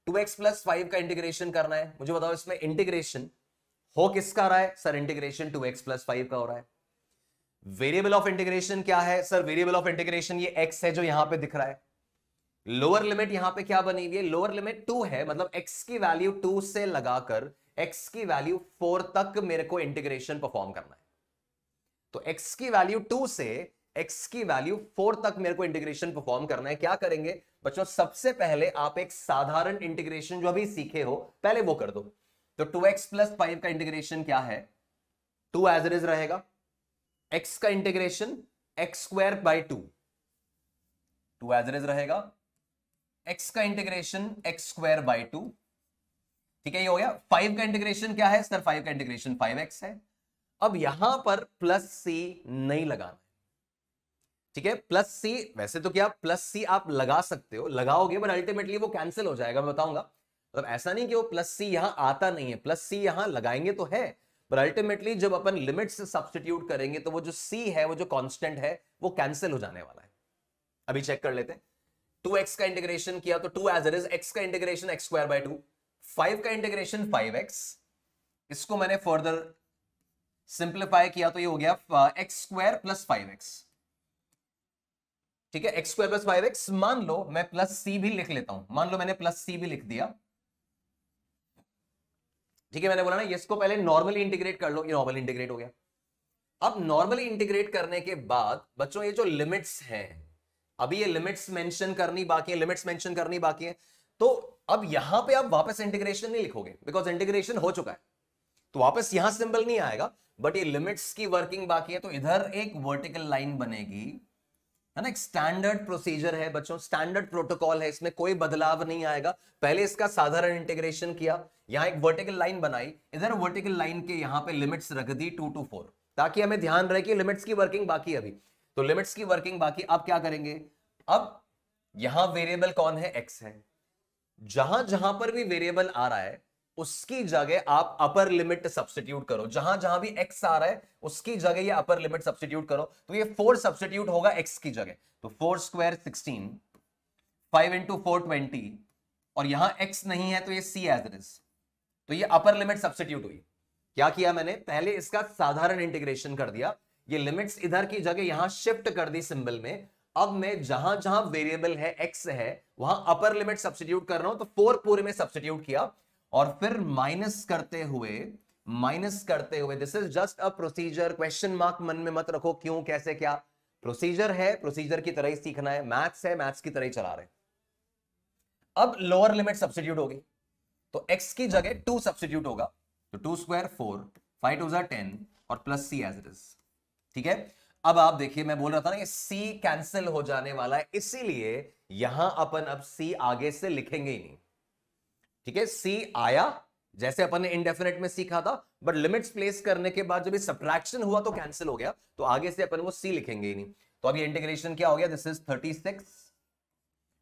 2x प्लस 5 का इंटीग्रेशन करना है, मुझे बताओ इसमें इंटीग्रेशन हो किसका रहा है, सर इंटीग्रेशन 2x प्लस 5 का हो रहा है। वेरिएबल ऑफ इंटीग्रेशन क्या है, सर वेरिएबल ऑफ इंटीग्रेशन ये x है जो यहां पे दिख रहा है। लोअर लिमिट यहां पे क्या बनी हुई है, लोअर लिमिट 2 है, मतलब x की वैल्यू 2 से लगाकर x की वैल्यू 4 तक मेरे को इंटीग्रेशन परफॉर्म करना है। तो x की वैल्यू 2 से x की वैल्यू 4 तक मेरे को इंटीग्रेशन परफॉर्म करना है। क्या करेंगे बच्चों, सबसे पहले आप एक साधारण इंटीग्रेशन जो अभी सीखे हो पहले वो कर दो। तो 2x प्लस 5 का इंटीग्रेशन क्या है, 2 एज इट इज रहेगा, x का integration x square by 2 as it is रहेगा, x का इंटीग्रेशन x स्क्वायर बाई 2, ठीक है, ये हो गया। 5 का इंटीग्रेशन क्या है सर, 5 का इंटीग्रेशन 5x है। अब यहां पर प्लस c नहीं लगाना, ठीक है, प्लस c, वैसे तो क्या प्लस c आप लगा सकते हो, लगाओगे बट अल्टीमेटली वो कैंसिल हो जाएगा, मैं बताऊंगा। मतलब ऐसा नहीं कि वो प्लस c यहां आता नहीं है, प्लस c यहां लगाएंगे तो है, पर अल्टीमेटली जब अपन लिमिट्स सब्स्टिट्यूट करेंगे तो वो जो c है, वो जो कांस्टेंट है, वो कैंसिल हो जाने वाला है। अभी चेक कर लेते हैं। 2x का इंटीग्रेशन किया तो 2 एज इट इज, x का इंटीग्रेशन x स्क्वायर बाय 2, 5 का इंटीग्रेशन 5x, इसको मैंने फर्दर सिंप्लीफाई किया तो ये हो गया x स्क्वायर प्लस 5x, ठीक है, x स्क्वायर प्लस 5x। मान लो मैं प्लस c भी लिख लेता हूं, मान लो मैंने प्लस c भी लिख दिया, ठीक है, मैंने बोला ना ये, इसको पहले नॉर्मली इंटीग्रेट कर लो, ये नॉर्मली इंटीग्रेट हो गया। अब नॉर्मली इंटीग्रेट करने के बाद बच्चों ये जो लिमिट्स हैं, अभी ये लिमिट्स मेंशन करनी बाकी है, लिमिट्स मेंशन करनी बाकी है, तो अब यहां पे आप वापस इंटीग्रेशन नहीं लिखोगे बिकॉज इंटीग्रेशन हो चुका है, तो वापस यहां सिंबल नहीं आएगा, बट ये लिमिट्स की वर्किंग बाकी है, तो इधर एक वर्टिकल लाइन बनेगी, है ना। एक स्टैंडर्ड प्रोसीजर है बच्चों, स्टैंडर्ड प्रोटोकॉल है, इसमें कोई बदलाव नहीं आएगा। पहले इसका साधारण इंटीग्रेशन किया, यहां एक वर्टिकल लाइन बनाई, इधर वर्टिकल लाइन के यहां पे लिमिट्स रख दी 2 to 4, ताकि हमें ध्यान रहे कि लिमिट्स की वर्किंग बाकी है अभी। तो लिमिट्स की वर्किंग बाकी, अब क्या करेंगे, अब यहां वेरिएबल कौन है, x है। जहां जहां पर भी वेरिएबल आ रहा है उसकी जगह आप अपर लिमिट सब्स्टिट्यूट करो, जहां जहां भी x आ रहा है उसकी जगह ये अपर लिमिट सब्स्टिट्यूट करो। तो ये 4 सब्स्टिट्यूट होगा x की जगह, तो 4 स्क्वायर 16, 5 इंटू 4 20, और यहां x नहीं है तो ये c एज इट इज, तो ये अपर लिमिट सब्स्टिट्यूट हुई। क्या किया मैंने, पहले इसका साधारण इंटीग्रेशन कर दिया, ये लिमिट्स इधर की जगह यहां शिफ्ट कर दी सिंबल में। अब मैं जहां जहां वेरिएबल है x है वहां अपर लिमिट सब्स्टिट्यूट कर रहा हूं, तो 4 पूरे में सब्स्टिट्यूट किया, और फिर माइनस करते हुए this is just a procedure, question mark मन में मत रखो क्यों कैसे क्या, प्रोसीजर है, प्रोसीजर की तरह ही सीखना है, मैथ्स है, मैथ्स की तरह ही चला रहे। अब लोअर लिमिट सब्स्टिट्यूट होगी, तो x की जगह 2 सब्स्टिट्यूट होगा, तो 2 स्क्वायर 4, 5 2 10, और plus c as it is. ठीक है, अब आप देखिए, मैं बोल रहा था ना ये c कैंसिल हो जाने वाला है, इसीलिए यहां अपन अब c आगे से लिखेंगे ही नहीं। ठीक है, c आया जैसे अपन ने इंडेफिनेट में सीखा था, बट लिमिट्स प्लेस करने के बाद जब ये सब्ट्रैक्शन हुआ तो कैंसिल हो गया, तो आगे से अपन वो c लिखेंगे ही नहीं। तो अब ये इंटीग्रेशन क्या हो गया, दिस इज 36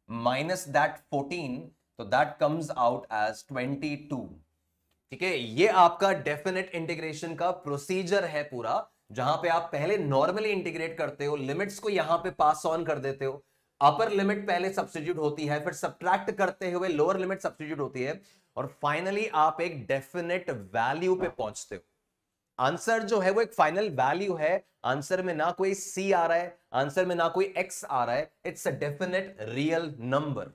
माइनस दैट 14, तो दैट कम्स आउट एज 22। ठीक है, ये आपका डेफिनेट इंटीग्रेशन का प्रोसीजर है पूरा, जहां पे आप पहले नॉर्मली इंटीग्रेट करते हो, लिमिट्स को यहां पे पास ऑन कर देते हो, अपर लिमिट पहले सब्स्टिट्यूट होती है, फिर सब्ट्रैक्ट करते हुए लोअर लिमिट सब्स्टिट्यूट होती है, और फाइनली आप एक डेफिनेट वैल्यू पे पहुंचते हो। आंसर जो है वो एक फाइनल वैल्यू है, आंसर में ना कोई c आ रहा है, आंसर में ना कोई x आ रहा है, it's a definite real number.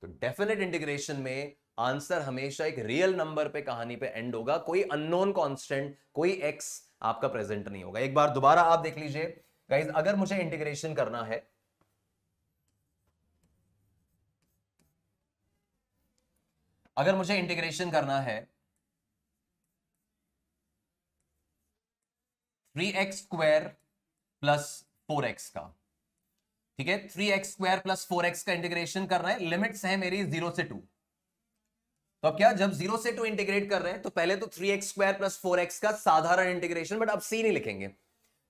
तो डेफिनेट इंटीग्रेशन में आंसर हमेशा एक रियल नंबर पे कहानी पे एंड होगा, कोई अननोन कांस्टेंट, कोई x आपका प्रेजेंट नहीं होगा। एक बार दोबारा आप देख लीजिए गाइस, अगर मुझे इंटीग्रेशन करना है, अगर मुझे इंटीग्रेशन करना है 3x स्क्वायर प्लस 4x का, ठीक है, 3x स्क्वायर प्लस 4x का इंटीग्रेशन करना है, लिमिट्स है मेरी 0 से 2। तो अब क्या, जब 0 से 2 इंटीग्रेट कर रहे हैं तो पहले तो 3x स्क्वायर प्लस 4x का साधारण इंटीग्रेशन, बट अब c नहीं लिखेंगे,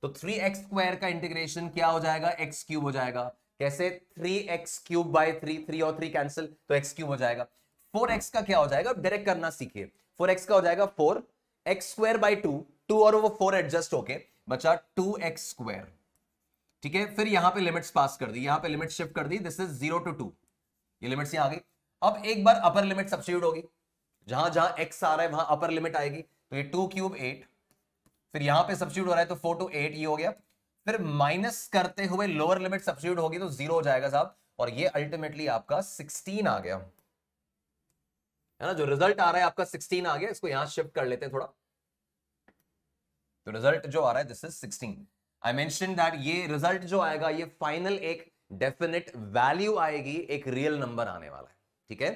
तो 3x स्क्वायर का इंटीग्रेशन क्या हो जाएगा, x क्यूब हो जाएगा। कैसे, 3x क्यूब बाय 3, 3 और 3 कैंसिल, तो x क्यूब हो जाएगा। 4x का क्या हो जाएगा, डायरेक्ट करना सीखिए, 4x का हो जाएगा 4, x स्क्वायर बाय 2, 2 और वो 4 एडजस्ट होके बचा 2x स्क्वायर। ठीक है, फिर यहां पे लिमिट्स पास कर दी, यहां पे लिमिट शिफ्ट कर दी, दिस इज 0 to 2, ये लिमिट्स यहां आ गई। अब एक बार अपर लिमिट सब्स्टिट्यूट होगी, जहां जहां x आ रहा है वहां अपर लिमिट आएगी, तो ये 2 क्यूब 8, फिर यहां पे सब्स्टिट्यूट हो रहा है तो 4 to 8 ये हो गया, फिर माइनस करते हुए लोअर लिमिट सब्स्टिट्यूट होगी तो 0 हो जाएगा साहब, और ये अल्टीमेटली आपका 16 आ गया, है ना। जो रिजल्ट आ रहा है आपका 16 आ गया, इसको यहां शिफ्ट कर लेते हैं थोड़ा, तो रिजल्ट जो आ रहा है this is 16। I mention that ये रिजल्ट जो आएगा ये फाइनल एक डेफिनेट वैल्यू आएगी, एक रियल नंबर आने वाला है। ठीक है,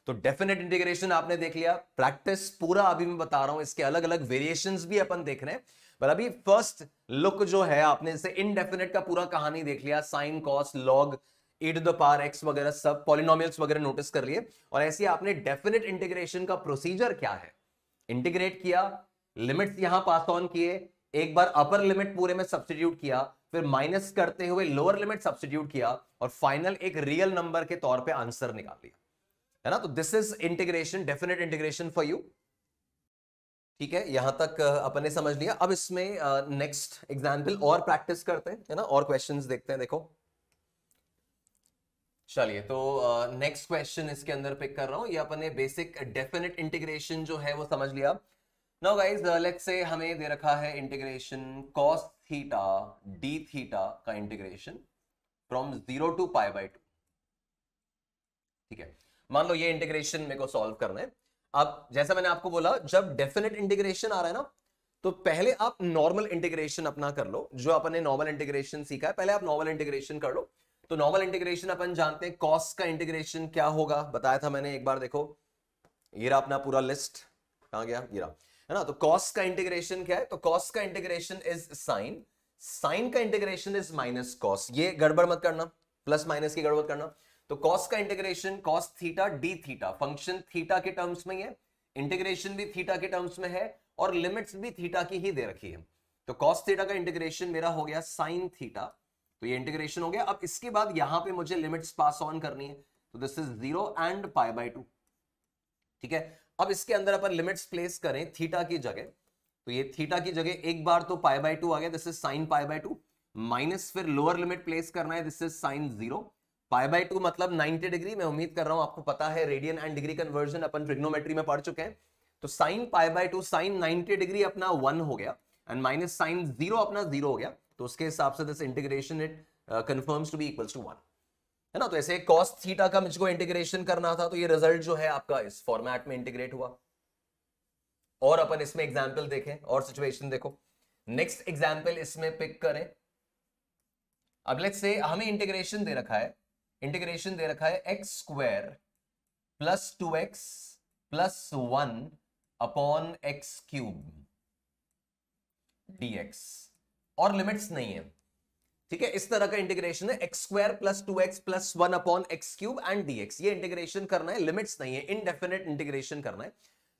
तो डेफिनेट इंटीग्रेशन आपने देख लिया, प्रैक्टिस पूरा अभी मैं बता रहा हूं, इसके अलग अलग वेरिएशंस भी अपन देख रहे हैं, पर अभी फर्स्ट लुक जो है आपने जैसे इनडेफिनेट का पूरा कहानी देख लिया, sine cos log e to the power x वगैरह सब पॉलिनोमियल्स वगैरह नोटिस कर लिए, और ऐसे आपने डेफिनेट इंटीग्रेशन का प्रोसीजर क्या है, इंटीग्रेट किया, लिमिट्स यहां पास ऑन किए, एक बार अपर लिमिट पूरे में सब्स्टिट्यूट किया, फिर माइनस करते हुए लोअर लिमिट सब्स्टिट्यूट किया, और फाइनल एक रियल नंबर के तौर पे आंसर निकाल लिया, है ना। तो this is integration, definite integration for you. ठीक है, यहां तक अपन ने समझ लिया। अब इसमें नेक्स्ट एग्जांपल और प्रैक्टिस करते हैं, है ना, और क्वेश्चंस देखते हैं। देखो चलिए, तो नेक्स्ट क्वेश्चन इसके अंदर पिक कर रहा हूं, ये अपन ने बेसिक डेफिनेट इंटीग्रेशन जो है वो समझ लिया। नाउ गाइस, लेट्स से हमें दे रखा है integration cos theta d theta का इंटीग्रेशन फ्रॉम 0 to π/2। ठीक है, मान लो ये इंटीग्रेशन मेरे को सॉल्व करना है। अब जैसा मैंने आपको बोला, जब डेफिनेट इंटीग्रेशन आ रहा है ना, तो पहले आप नॉर्मल इंटीग्रेशन अपना कर लो, जो अपन ने नॉर्मल इंटीग्रेशन सीखा है, पहले आप नॉर्मल इंटीग्रेशन कर लो। तो नॉर्मल इंटीग्रेशन अपन जानते हैं, cos का इंटीग्रेशन क्या होगा, बताया था मैंने एक बार, देखो ये रहा अपना पूरा लिस्ट, कहां गया, ये रहा। है ना। तो कॉस का इंटीग्रेशन क्या है, तो कॉस का इंटीग्रेशन इज साइन, साइन का इंटीग्रेशन इज माइनस कॉस। ये गड़बड़ मत करना, प्लस माइनस की गड़बड़ करना। तो कॉस का integration cos theta d theta, function theta के टर्म्स में है, इंटीग्रेशन भी थीटा के टर्म्स में है, और लिमिट्स भी थीटा की ही दे रखी है। तो कॉस थीटा का इंटीग्रेशन मेरा हो गया साइन थीटा, तो ये इंटीग्रेशन हो गया। अब इसके बाद यहां पे मुझे लिमिट्स पास ऑन करनी है, तो this is 0 and pi by 2, ठीक है। अब इसके अंदर अपन लिमिट्स प्लेस करें थीटा की जगह, तो ये थीटा की जगह एक बार तो पाई बाय 2 आ गया, this is sine pi by 2, minus फिर लोअर लिमिट प्लेस करना है, this is sine 0। Pi by 2 मतलब 90 डिग्री, मैं उम्मीद कर रहा हूं आपको पता है रेडियन एंड डिग्री कन्वर्जन अपन ट्रिग्नोमेट्री में पढ़ चुके हैं। तो sine pi by 2 sine 90 degree अपना 1 हो गया, एंड माइनस साइन 0 अपना 0 हो गया, तो उसके हिसाब से this integration it confirms to be equals to 1, है ना। तो ऐसे cos थीटा का मुझको इंटीग्रेशन करना था, तो ये रिजल्ट जो है आपका इस फॉर्मेट में इंटीग्रेट हुआ। और अपन इसमें एग्जांपल देखें और सिचुएशन देखो, नेक्स्ट एग्जांपल इसमें पिक करें। अब लेट्स से हमें इंटीग्रेशन दे रखा है, इंटीग्रेशन दे रखा है x square plus 2x plus 1 upon x cube dx, और लिमिट्स नहीं है, ठीक है। इस तरह का इंटीग्रेशन है, x square plus 2x plus 1 upon x cube and dx, ये इंटीग्रेशन करना है, लिमिट्स नहीं है, इनडेफिनेट इंटीग्रेशन करना है।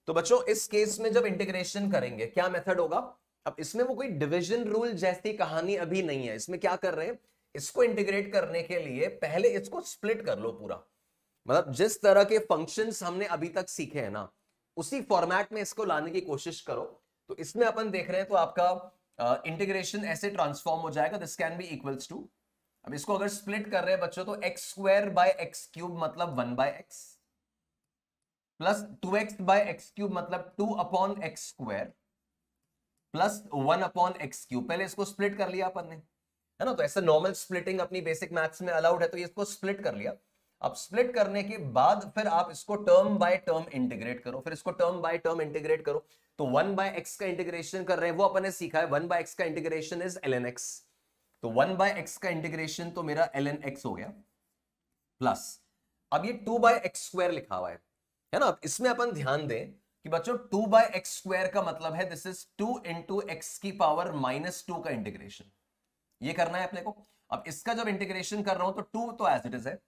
तो बच्चों इस केस में जब इंटीग्रेशन करेंगे क्या मेथड होगा, अब इसमें वो कोई डिवीजन रूल जैसी कहानी अभी नहीं है। इसमें क्या कर रहे हैं, इसको इंटीग्रेट करने के लिए पहले इसको स्प्लिट कर लो पूरा, मतलब जिस तरह के फंक्शंस हमने अभी तक सीखे हैं ना, उसी फॉर्मेट में इसको लाने की कोशिश करो। तो इसमें अपन देख रहे हैं तो आपका इंटीग्रेशन ऐसे ट्रांसफॉर्म हो जाएगा, this can be equals to, अब इसको अगर स्प्लिट कर रहे हैं बच्चों, तो x square by x cube मतलब 1 by x, plus 2x by x cube मतलब 2 upon x square, plus 1 upon x cube. पहले इसको स्प्लिट कर लिया अपन ने, है ना। तो ऐसा नॉर्मल स्प्लिटिंग अपनी बेसिक मैथ्स में अलाउड है, तो ये इसको स्प्लिट कर लिया। अब स्प्लिट करने के बाद फिर आप इसको टर्म बाय टर्म इंटीग्रेट करो, फिर इसको टर्म बाय टर्म इंटीग्रेट करो। तो 1 बाय एक्स का इंटीग्रेशन कर रहे हैं, वो अपन ने सीखा है, 1 बाय एक्स का इंटीग्रेशन इज ln x, तो 1 बाय एक्स का इंटीग्रेशन तो मेरा ln x हो गया, प्लस अब ये 2 बाय एक्स स्क्वायर लिखा हुआ है ना। अब इसमें अपन ध्यान दें कि बच्चों 2 बाय एक्स स्क्वायर का मतलब है दिस इज 2 इंटू एक्स की पावर माइनस 2 का इंटीग्रेशन, ये करना है अपने को। अब इसका जब इंटीग्रेशन कर रहा हूं तो 2 तो एज इट इज है,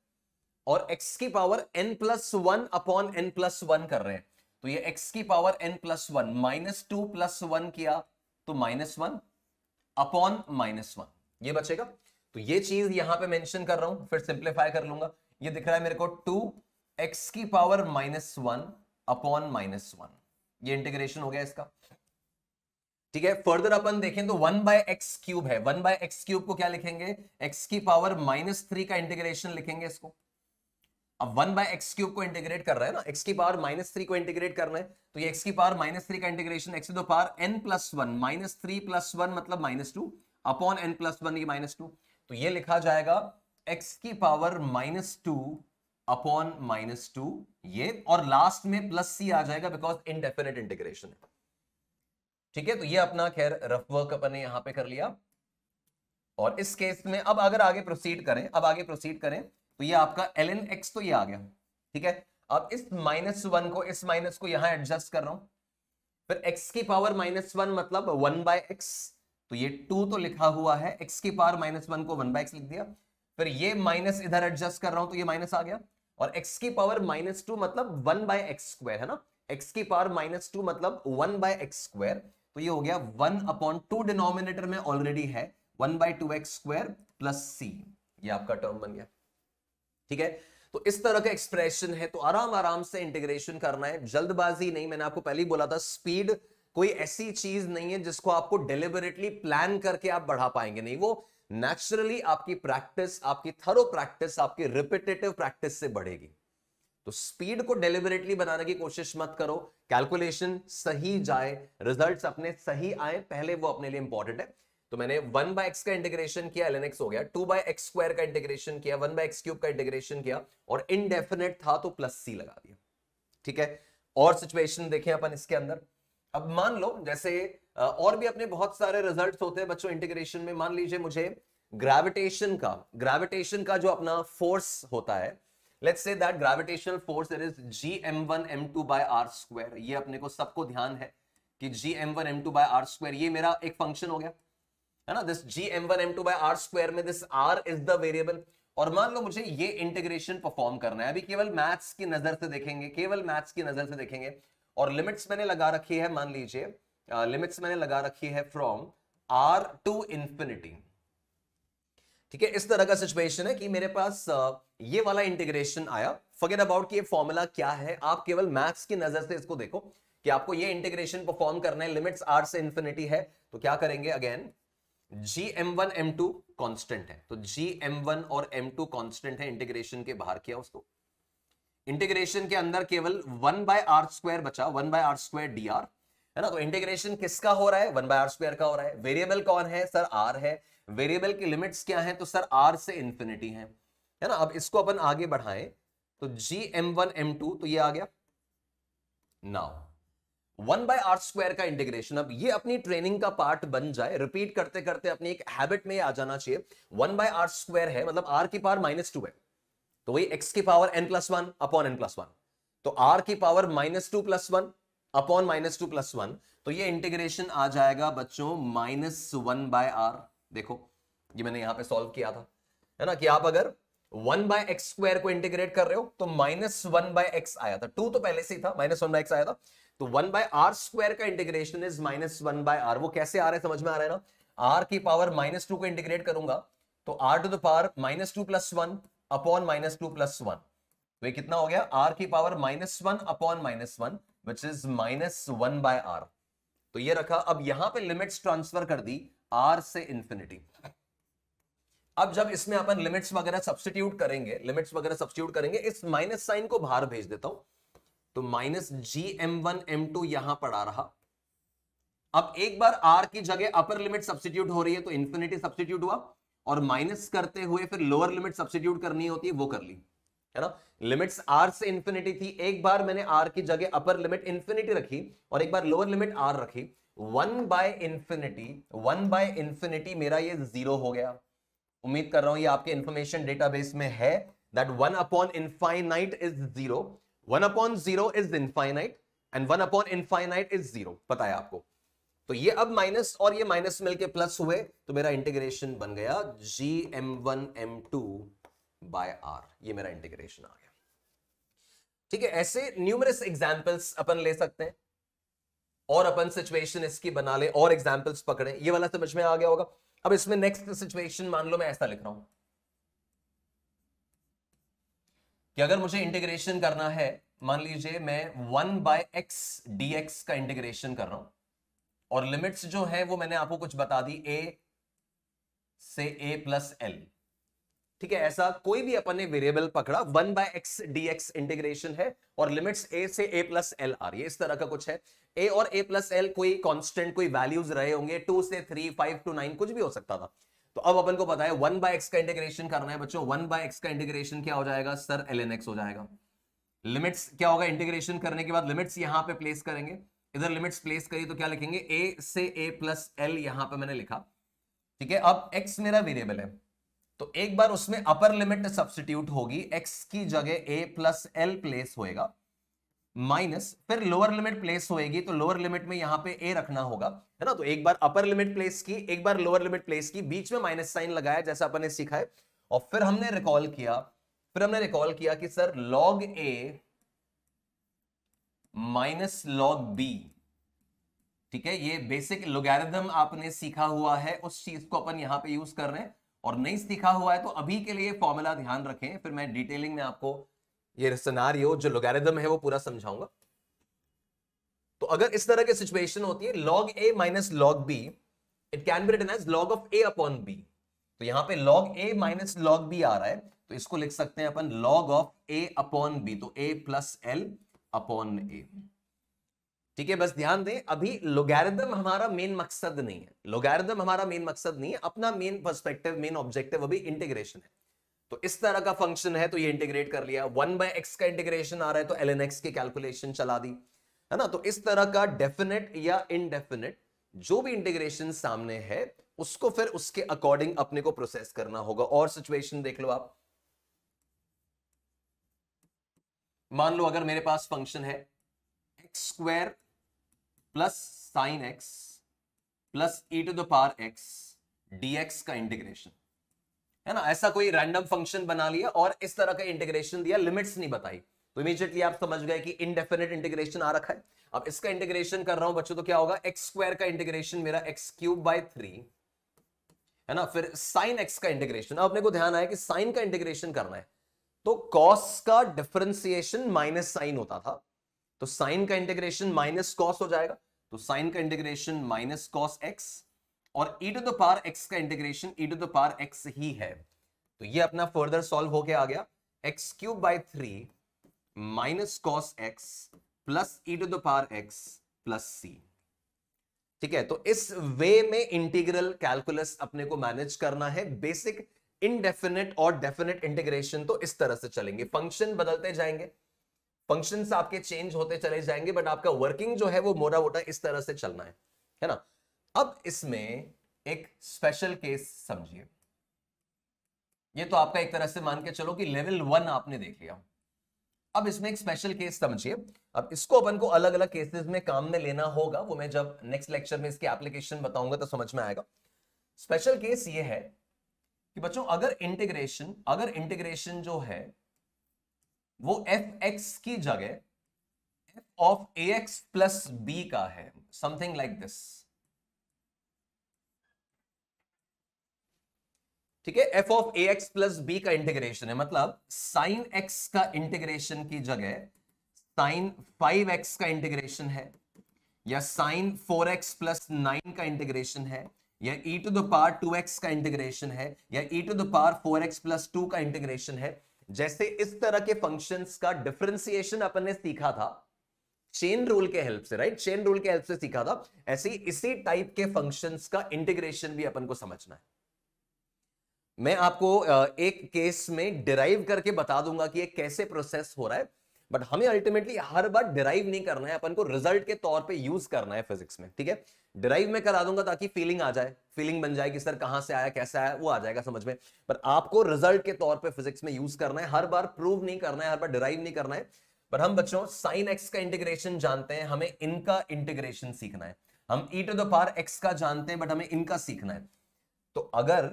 और x की power n plus 1 upon n plus 1 कर रहे हैं, तो ये x की power n plus 1 minus 2 plus 1 किया तो माइनस 1 अपॉन माइनस 1, ये बचेगा। तो ये चीज यहां पे मेंशन कर रहा हूं, फिर सिंप्लीफाई कर लूंगा। ये दिख रहा है मेरे को 2x की पावर माइनस 1 अपॉन माइनस 1, ये इंटीग्रेशन हो गया इसका, ठीक है। फर्दर अपन देखें तो 1 बाय एक्स क्यूब है, 1 बाय एक्स क्यूब को क्या लिखेंगे, x की पावर माइनस 3 का इंटीग्रेशन लिखेंगे इसको। अब 1 बाय एक्स क्यूब को इंटीग्रेट कर रहा है ना, x की पावर माइनस 3 को इंटीग्रेट करना है, तो ये x की पावर माइनस 3 का इंटीग्रेशन x की दो power n plus 1 minus 3 plus 1 मतलब माइनस 2 अपॉन n प्लस 1 ये माइनस 2, तो ये लिखा जाएगा x की पावर माइनस 2 अपॉन माइनस 2, ये और लास्ट में प्लस c आ जाएगा बिकॉज इनडेफिनेट इंटीग्रेशन है, ठीक है। तो ये अपना खैर रफ वर्क अपन ने यहां पे कर लिया। और इस केस में अब अगर आगे प्रोसीड करें, अब आगे प्रोसीड करें तो ये आपका ln x तो ये आ गया, ठीक है। अब इस माइनस 1 को इस माइनस को यहां एडजस्ट कर रहा हूं, फिर x की पावर माइनस 1 मतलब 1 बाय एक्स, तो ये 2 तो लिखा हुआ है, x की पावर माइनस 1 को 1 बाय एक्स लिख दिया, फिर ये माइनस इधर एडजस्ट कर रहा हूं तो ये माइनस आ गया, और x की पावर माइनस 2 मतलब 1 बाय एक्स स्क्वायर, है ना। x की पावर माइनस 2 मतलब 1 बाय एक्स स्क्वायर, तो ये हो गया 1 अपॉन 2 डिनोमिनेटर में ऑलरेडी है 1 bye 2x square plus c, ये आपका टर्म बन गया, ठीक है। तो इस तरह का एक्सप्रेशन है, तो आराम आराम से इंटीग्रेशन करना है, जल्दबाजी नहीं। मैंने आपको पहले ही बोला था स्पीड कोई ऐसी चीज नहीं है जिसको आपको डेलिबरेटली प्लान करके आप बढ़ा पाएंगे, नहीं, वो नेचुरली आपकी प्रैक्टिस, आपकी थरो प्रैक्टिस, आपकी रिपीटेटिव प्रैक्टिस से बढ़ेगी। तो स्पीड को डेलिबरेटली बनाने की कोशिश मत करो, कैलकुलेशन सही जाए, रिजल्ट्स अपने सही आए, पहले वो अपने लिए इंपॉर्टेंट है। तो मैंने 1 बाय एक्स का इंटीग्रेशन किया, ln x हो गया, 2 बाय एक्स स्क्वायर का इंटीग्रेशन किया, 1 बाय एक्स क्यूब का इंटीग्रेशन किया, और इनडेफिनेट था तो प्लस c लगा दिया, ठीक है। और सिचुएशन देखें अपन इसके अंदर, अब मान लो जैसे और भी अपने बहुत सारे रिजल्ट्स होते हैं बच्चों इंटीग्रेशन में। मान लीजिए मुझे ग्रेविटेशन का जो अपना फोर्स होता है, let's say that gravitational force it is gm1m2 by r square, ये अपने को सबको ध्यान है कि G M one M two by are square, ये मेरा एक फंक्शन हो गया है ना, this G M one M two by are square में this R is the variable. और मान लो मुझे ये इंटीग्रेशन परफॉर्म करना है, अभी केवल मैथ्स की नजर से देखेंगे, केवल मैथ्स की नजर से देखेंगे, और लिमिट्स मैंने लगा रखी है, मान लीजिए लिमिट्स मैंने लगा रखी है फ्रॉम आर टू इंफिनिटी। ठीक है, इस तरह का सिचुएशन है कि मेरे पास ये वाला इंटीग्रेशन आया, फॉरगेट अबाउट कि ये फॉर्मूला क्या है, आप केवल मैथ्स की नजर से इसको देखो कि आपको ये इंटीग्रेशन परफॉर्म करना है, लिमिट्स आर से इंफिनिटी है, तो क्या करेंगे, again G M one M two constant है, तो जी एम वन और एम टू कॉन्स्टेंट है, इंटीग्रेशन के बाहर किया उसको, इंटीग्रेशन के अंदर केवल वन बाय आर स्क्वायर बचा, one by are square d r, है ना। तो इंटीग्रेशन किसका हो रहा है, वन बाय आर स्क्वायर का हो रहा है, वेरिएबल कौन है सर, आर है, वेरिएबल की लिमिट्स क्या है, तो सर आर से इंफिनिटी है ना। अब इसको अपन आगे बढ़ाएं तो G M one M two, तो ये आ गया now one by are square का इंटीग्रेशन। अब ये अपनी ट्रेनिंग का पार्ट बन जाए, रिपीट करते करते अपनी एक हैबिट में आ जाना चाहिए। वन बाय आर स्क्वायर है मतलब आर की पावर -2 है, तो वही x की पावर n+1 अपॉन n+1, तो r की पावर -2+1 अपॉन -2+1, तो ये इंटीग्रेशन आ जाएगा बच्चों -1 बाय आर। देखो ये मैंने यहां पे सॉल्व किया था, है ना, कि आप अगर 1 बाय एक्स स्क्वायर को इंटीग्रेट कर रहे हो तो -1 बाय एक्स आया था, 2 तो पहले से ही था, -1 बाय एक्स आया था, तो 1 बाय आर स्क्वायर का इंटीग्रेशन इज -1 बाय आर। वो कैसे आ रहा है समझ में आ रहा है ना, आर की पावर -2 को इंटीग्रेट करूंगा तो r to the power -2+1 upon -2+1, तो ये कितना हो गया, r की power -1 upon -1 which is -1 by r. तो ये रखा, अब यहां पे लिमिट्स ट्रांसफर कर दी r से इंफिनिटी। अब जब इसमें अपन लिमिट्स वगैरह सब्स्टिट्यूट करेंगे, लिमिट्स वगैरह सब्स्टिट्यूट करेंगे, इस माइनस साइन को बाहर भेज देता हूं, तो -GM1M2 यहां पड़ा रहा। अब एक बार r की जगह अपर लिमिट सब्स्टिट्यूट हो रही है तो इंफिनिटी सब्स्टिट्यूट हुआ, और माइनस करते हुए फिर लोअर लिमिट सब्स्टिट्यूट करनी होती है, वो कर ली, है ना। लिमिट्स r से इंफिनिटी थी, एक बार मैंने r की जगह अपर लिमिट इंफिनिटी रखी और एक बार लोअर लिमिट r रखी, 1 बाय इंफिनिटी मेरा ये 0 हो गया। उम्मीद कर रहा हूं ये आपके इंफॉर्मेशन डेटाबेस में है, that 1 upon infinite is 0, 1 upon 0 is infinite and 1 upon infinite is 0, पता है आपको। तो ये अब माइनस और ये माइनस मिलके प्लस हुए, तो मेरा इंटीग्रेशन बन गया GM1M2 बाय आर, ये मेरा इंटीग्रेशन आ गया। ठीक है, ऐसे न्यूमरस एग्जांपल्स अपन ले सकते हैं और अपन सिचुएशन इसकी बना ले और एग्जांपल्स पकड़े, ये वाला समझ में आ गया होगा। अब इसमें नेक्स्ट सिचुएशन मान लो मैं ऐसा लिख रहा हूं कि अगर मुझे इंटीग्रेशन करना है, मान लीजिए मैं 1 बाय एक्स dx का इंटीग्रेशन कर रहा हूं, और लिमिट्स जो है वो मैंने आपको कुछ बता दी, a से a प्लस एल। ठीक है, ऐसा कोई भी अपन ने वेरिएबल पकड़ा, 1 बाय एक्स dx इंटीग्रेशन है और लिमिट्स a से a प्लस एल आ रही है, इस तरह का कुछ है। a और a प्लस एल कोई कांस्टेंट, कोई वैल्यूज रहे होंगे, 2 से 3, 5 to 9, कुछ भी हो सकता था। तो अब अपन को पता है 1 बाय एक्स का इंटीग्रेशन करना है बच्चों, 1 बाय एक्स का इंटीग्रेशन क्या हो जाएगा सर, ln x हो जाएगा। लिमिट्स क्या होगा, इंटीग्रेशन करने के बाद लिमिट्स यहां पे प्लेस करेंगे, इधर लिमिट्स प्लेस करी तो क्या लिखेंगे, a से a प्लस एल, यहां पे मैंने लिखा। ठीक है, अब x मेरा वेरिएबल है तो एक बार उसमें अपर लिमिट सब्स्टिट्यूट होगी, x की जगह a प्लस एल प्लेस होएगा, माइनस फिर लोअर लिमिट प्लेस होएगी, तो लोअर लिमिट में यहां पे a रखना होगा, है ना। तो एक बार अपर लिमिट प्लेस की, एक बार लोअर लिमिट प्लेस की, बीच में माइनस साइन लगाया जैसा अपन ने सीखा है, और फिर हमने रिकॉल किया कि sir log a minus log b, ठीक है, ये बेसिक लोगैरिथम आपने सीखा हुआ है, उस चीज को अपन यहां पे यूज कर रहे हैं, और नहीं सीखा हुआ है तो अभी के लिए फॉर्मूला ध्यान रखें, फिर मैं डिटेलिंग में आपको ये सिनेरियो जो लोगैरिथम है वो पूरा समझाऊंगा। तो अगर इस तरह की सिचुएशन होती है log a minus log b, it can be written as log of a upon b। तो यहां पे log a minus log b आ रहा है, तो इसको लिख सकते हैं अपन log of a upon b, तो a plus L upon a। ठीक है, बस ध्यान दें, अभी लोगैरिथम हमारा मेन मकसद नहीं है, लोगैरिथम हमारा मेन मकसद नहीं है, अपना मेन पर्सपेक्टिव, मेन ऑब्जेक्टिव अभी इंटीग्रेशन है। तो इस तरह का फंक्शन है तो ये इंटीग्रेट कर लिया, 1 बाय एक्स का इंटीग्रेशन आ रहा है तो ln x की कैलकुलेशन चला दी, है ना। तो इस तरह का डेफिनेट या इनडेफिनेट जो भी इंटीग्रेशन सामने है उसको फिर उसके अकॉर्डिंग अपने को प्रोसेस करना होगा। और सिचुएशन देख लो आप, मान लो अगर मेरे पास फंक्शन है x² plus sine x plus e to the power x dx का इंटीग्रेशन, है ना। ऐसा कोई रैंडम फंक्शन बना लिया और इस तरह का इंटीग्रेशन दिया, लिमिट्स नहीं बताई, तो इमीडिएटली आप समझ गए कि इनडेफिनेट इंटीग्रेशन आ रखा है। अब इसका इंटीग्रेशन कर रहा हूं बच्चों, तो क्या होगा, एक्स स्क्वायर का इंटीग्रेशन मेरा एक्स क्यूब बाय 3, है ना। फिर साइन एक्स का इंटीग्रेशन, अब अपने को ध्यान आया कि साइन का इंटीग्रेशन करना है, तो कॉस का डिफरेंशिएशन माइनस साइन होता था, तो साइन का इंटीग्रेशन माइनस कॉस हो जाएगा, तो साइन का इंटीग्रेशन माइनस कॉस एक्स, और e to the power x का integration e to the power x ही है, तो ये अपना फर्दर सॉल्व होके आ गया, x cube by 3 minus cos x plus e to the power x plus c. ठीक है, तो इस वे में इंटीग्रल कैलकुलस अपने को मैनेज करना है। बेसिक इनडेफिनेट और डेफिनेट इंटीग्रेशन तो इस तरह से चलेंगे, फंक्शन बदलते जाएंगे, फंक्शंस आपके चेंज होते चले जाएंगे, बट आपका वर्किंग जो है वो मोटा मोटा इस तरह से चलना है ना। अब इसमें एक स्पेशल केस समझिए, ये तो आपका एक तरह से मान के चलो कि लेवल 1 आपने देख लिया। अब इसमें एक स्पेशल केस समझिए, अब इसको अपन को अलग अलग केसेस में काम में लेना होगा, वो मैं जब नेक्स्ट लेक्चर में इसकी एप्लीकेशन बताऊंगा तो समझ में आएगा। स्पेशल केस ये है कि बच्चों अगर इंटीग्रेशन जो है वो एफ एक्स की जगह f of a x plus b का है, समथिंग लाइक दिस, ठीक है। F of a x plus b का इंटीग्रेशन है, मतलब साइन एक्स का इंटीग्रेशन की जगह साइन 5x का इंटीग्रेशन है, या साइन 4x प्लस 9 का इंटीग्रेशन है, या e to the power 2x का इंटीग्रेशन है, या e to the power 4x plus 2 का इंटीग्रेशन है। जैसे इस तरह के फंक्शंस का डिफरेंशिएशन अपन ने सीखा था चेन रूल के हेल्प से, राइट, चेन रूल के हेल्प से सीखा था, ऐसे ही इसी टाइप के फंक्शंस का इंटीग्रेशन भी अपन को समझना है। मैं आपको एक केस में डिराइव करके बता दूंगा कि ये कैसे प्रोसेस हो रहा है, बट हमें अल्टीमेटली हर बार डिराइव नहीं करना है, अपन को रिजल्ट के तौर पे यूज करना है फिजिक्स में, ठीक है। डिराइव में करा दूंगा ताकि फीलिंग आ जाए, फीलिंग बन जाए कि सर कहां से आया कैसा आया, वो आ जाएगा समझ में, पर आपको रिजल्ट के तौर पे फिजिक्स में यूज करना है, हर बार प्रूव नहीं करना है, हर बार डिराइव नहीं करना है। पर हम बच्चों साइन एक्स का इंटीग्रेशन जानते हैं, हमें इनका इंटीग्रेशन सीखना है। हम ई टू द पावर एक्स का जानते हैं, बट हमें इनका सीखना है। तो अगर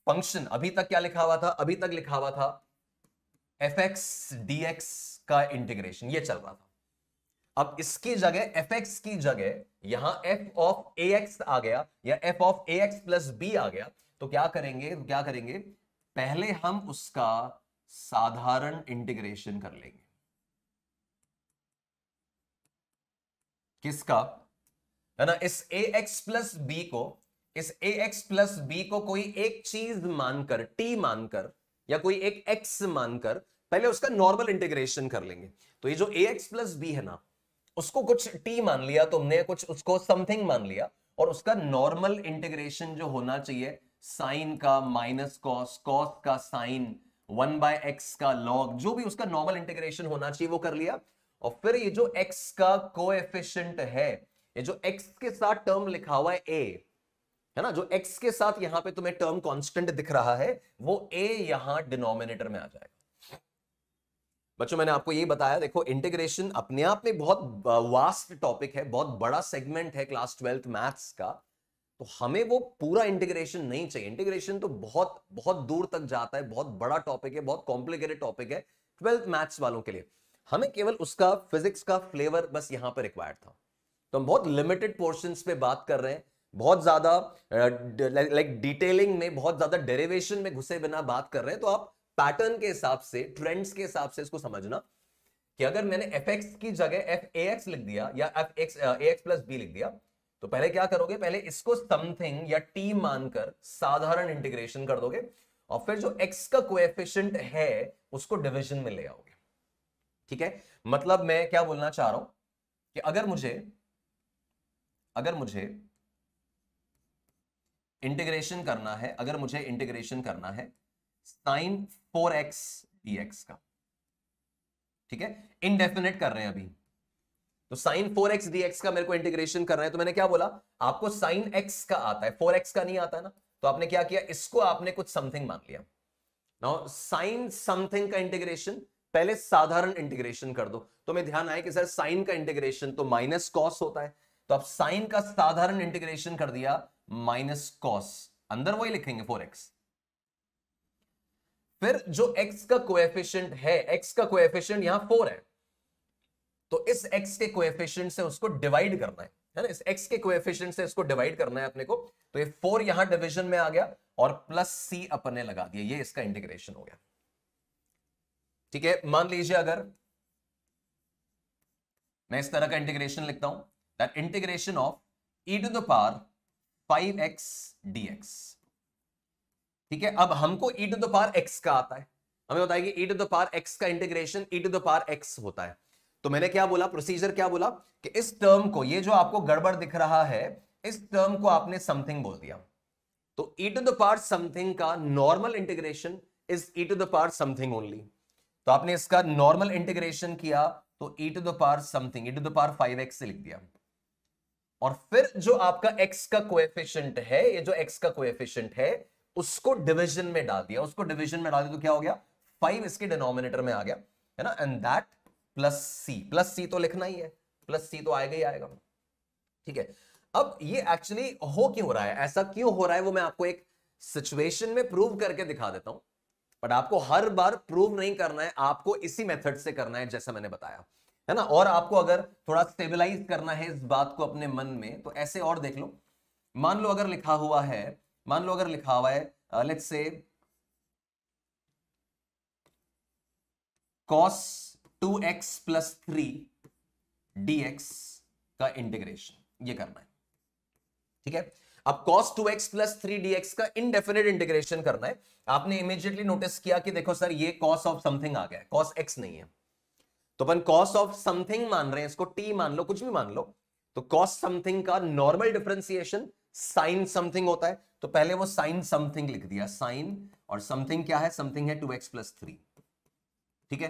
फंक्शन अभी तक क्या लिखा हुआ था, अभी तक लिखा हुआ था एफ एक्स डी एक्स का इंटीग्रेशन, ये चल रहा था। अब इसकी जगह एफ एक्स की जगह यहां एफ ऑफ ए एक्स आ गया, या f of a x plus b आ गया, तो क्या करेंगे, पहले हम उसका साधारण इंटीग्रेशन कर लेंगे। किसका, है ना, इस ए एक्स प्लस बी को, इस ए एक्स प्लस बी को कोई एक चीज मानकर, टी मानकर, या कोई एक एक्स मानकर पहले उसका नॉर्मल इंटीग्रेशन कर लेंगे। तो ये जो ए एक्स प्लस बी है ना, उसको कुछ टी मान लिया तुमने, कुछ उसको समथिंग मान लिया, और उसका नॉर्मल इंटीग्रेशन जो होना चाहिए साइन का माइनस कॉस, कॉस का साइन, 1/x का लॉग, जो भी उसका नॉर्मल इंटीग्रेशन होना चाहिए वो कर लिया। और फिर ये जो x का कोएफिशिएंट है, ये जो x के साथ टर्म लिखा हुआ है a, है ना, जो x के साथ यहां पे तुम्हें टर्म कांस्टेंट दिख रहा है, वो a यहां डिनोमिनेटर में आ जाएगा। बच्चों मैंने आपको ये बताया, देखो इंटीग्रेशन अपने आप में बहुत वास्ट टॉपिक है, बहुत बड़ा सेगमेंट है क्लास 12th मैथ्स का, तो हमें वो पूरा इंटीग्रेशन नहीं चाहिए। इंटीग्रेशन तो बहुत बहुत दूर तक जाता है, बहुत बड़ा टॉपिक है, बहुत कॉम्प्लिकेटेड टॉपिक है 12th मैथ्स वालों के लिए। हमें केवल उसका फिजिक्स का फ्लेवर बस यहां पर रिक्वायर्ड था, तो हम बहुत लिमिटेड पोर्शंस पे बात कर रहे हैं, बहुत ज्यादा लाइक डिटेलिंग में, बहुत ज्यादा डेरिवेशन में घुसे बिना बात कर रहे हैं। तो आप पैटर्न के हिसाब से, ट्रेंड्स के हिसाब से इसको समझना कि अगर मैंने एफ एक्स की जगह एफ ए एक्स लिख दिया, या एफ एक्स ए एक्स प्लस बी लिख दिया, तो पहले क्या करोगे, पहले इसको समथिंग या टी मानकर साधारण इंटीग्रेशन कर दोगे, और फिर जो एक्स का कोएफिशिएंट है उसको डिवीजन में ले आओगे। ठीक है, मतलब मैं क्या बोलना चाह रहा हूं कि अगर मुझे इंटीग्रेशन करना है, अगर मुझे इंटीग्रेशन करना है साइन 4x dx का, ठीक है, इनडेफिनेट कर रहे हैं अभी, तो साइन 4x dx का मेरे को इंटीग्रेशन करना है, तो मैंने क्या बोला, आपको साइन x का आता है, 4x का नहीं आता ना, तो आपने क्या किया, इसको आपने कुछ समथिंग मान लिया। नाउ साइन समथिंग का इंटीग्रेशन पहले साधारण इंटीग्रेशन कर दो। तो मैं ध्यान आया कि सर साइन का इंटीग्रेशन तो माइनस कॉस होता है, तो अब साइन का साधारण इंटीग्रेशन कर दिया माइनस कॉस, अंदर वही लिखेंगे 4x। फिर जो x का कोएफिशिएंट है, x का कोएफिशिएंट यहां 4 है, तो इस x के कोएफिशिएंट से उसको डिवाइड करना है ना, इस x के कोएफिशिएंट से इसको डिवाइड करना है अपने को। तो ये 4 यहां डिवीजन में आ गया और प्लस c अपने लगा दिया, ये इसका इंटीग्रेशन हो गया। ठीक है, मान लीजिए अगर मैं इस तरह का इंटीग्रेशन लिखता हूं, that integration of e to the power 5x dx। ठीक है, अब हमको e to the power x का आता है, हमें बताया कि e to the power x का integration e to the power x होता है। तो मैंने क्या बोला, प्रोसीजर क्या बोला कि इस टर्म को, ये जो आपको गड़बड़ दिख रहा है, इस टर्म को आपने समथिंग बोल दिया। तो e to the power something का normal integration is e to the power something only. तो आपने इसका नॉर्मल इंटीग्रेशन किया तो e to the power something, e to the power 5x से लिख दिया। और फिर जो आपका x का कोएफिशिएंट है, ये जो x का कोएफिशिएंट है, उसको डिवीजन में डाल दिया, उसको डिवीजन में डाल दिया तो क्या हो गया, 5 इसके डिनोमिनेटर में आ गया, है ना, एंड दैट प्लस सी तो लिखना ही है, प्लस सी तो आएगा ही आएगा। ठीक है, अब ये एक्चुअली हो क्यों रहा है, ऐसा क्यों हो रहा है, वो मैं आपको एक सिचुएशन में प्रूव करके दिखा देता हूं। बट आपको हर बार प्रूव नहीं करना है, आपको इसी मेथड से करना है जैसा मैंने बताया, है ना। और आपको अगर थोड़ा स्टेबलाइज करना है इस बात को अपने मन में, तो ऐसे और देख लो। मान लो अगर लिखा हुआ है, मान लो अगर लिखा हुआ है लेट्स से cos 2x प्लस 3 dx का इंटीग्रेशन, ये करना है। ठीक है, अब cos 2x प्लस 3 dx का इनडेफिनेट इंटीग्रेशन करना है। आपने इमीडिएटली नोटिस किया कि देखो सर ये cos ऑफ समथिंग आ गया है, cos x नहीं है, तो अपन cos ऑफ समथिंग मान रहे हैं, इसको t मान लो, कुछ भी मान लो। तो cos समथिंग का नॉर्मल डिफरेंशिएशन sin समथिंग होता है, तो पहले वो sin समथिंग लिख दिया, sin, और समथिंग क्या है, समथिंग है 2x प्लस 3। ठीक है,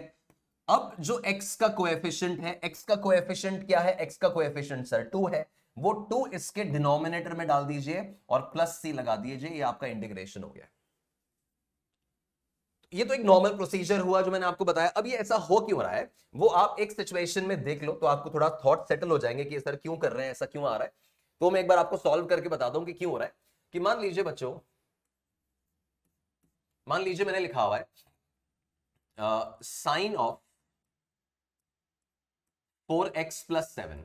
अब जो x का कोएफिशिएंट है, x का कोएफिशिएंट क्या है, x का कोएफिशिएंट सर 2 है, वो 2 इसके डिनोमिनेटर में डाल दीजिए और प्लस c लगा दीजिए, ये आपका इंटीग्रेशन हो गया। ये तो एक नॉर्मल प्रोसीजर हुआ जो मैंने आपको बताया। अब ये ऐसा हो क्यों रहा है, वो आप एक सिचुएशन में देख लो तो आपको थोड़ा थॉट सेटल हो जाएंगे कि सर क्यों कर रहे हैं, ऐसा क्यों आ रहा है। तो मैं एक बार आपको सॉल्व करके बता दूं कि क्यों हो रहा है। कि मान लीजिए बच्चों, मान लीजिए मैंने लिखा हुआ है साइन ऑफ 4x प्लस 7।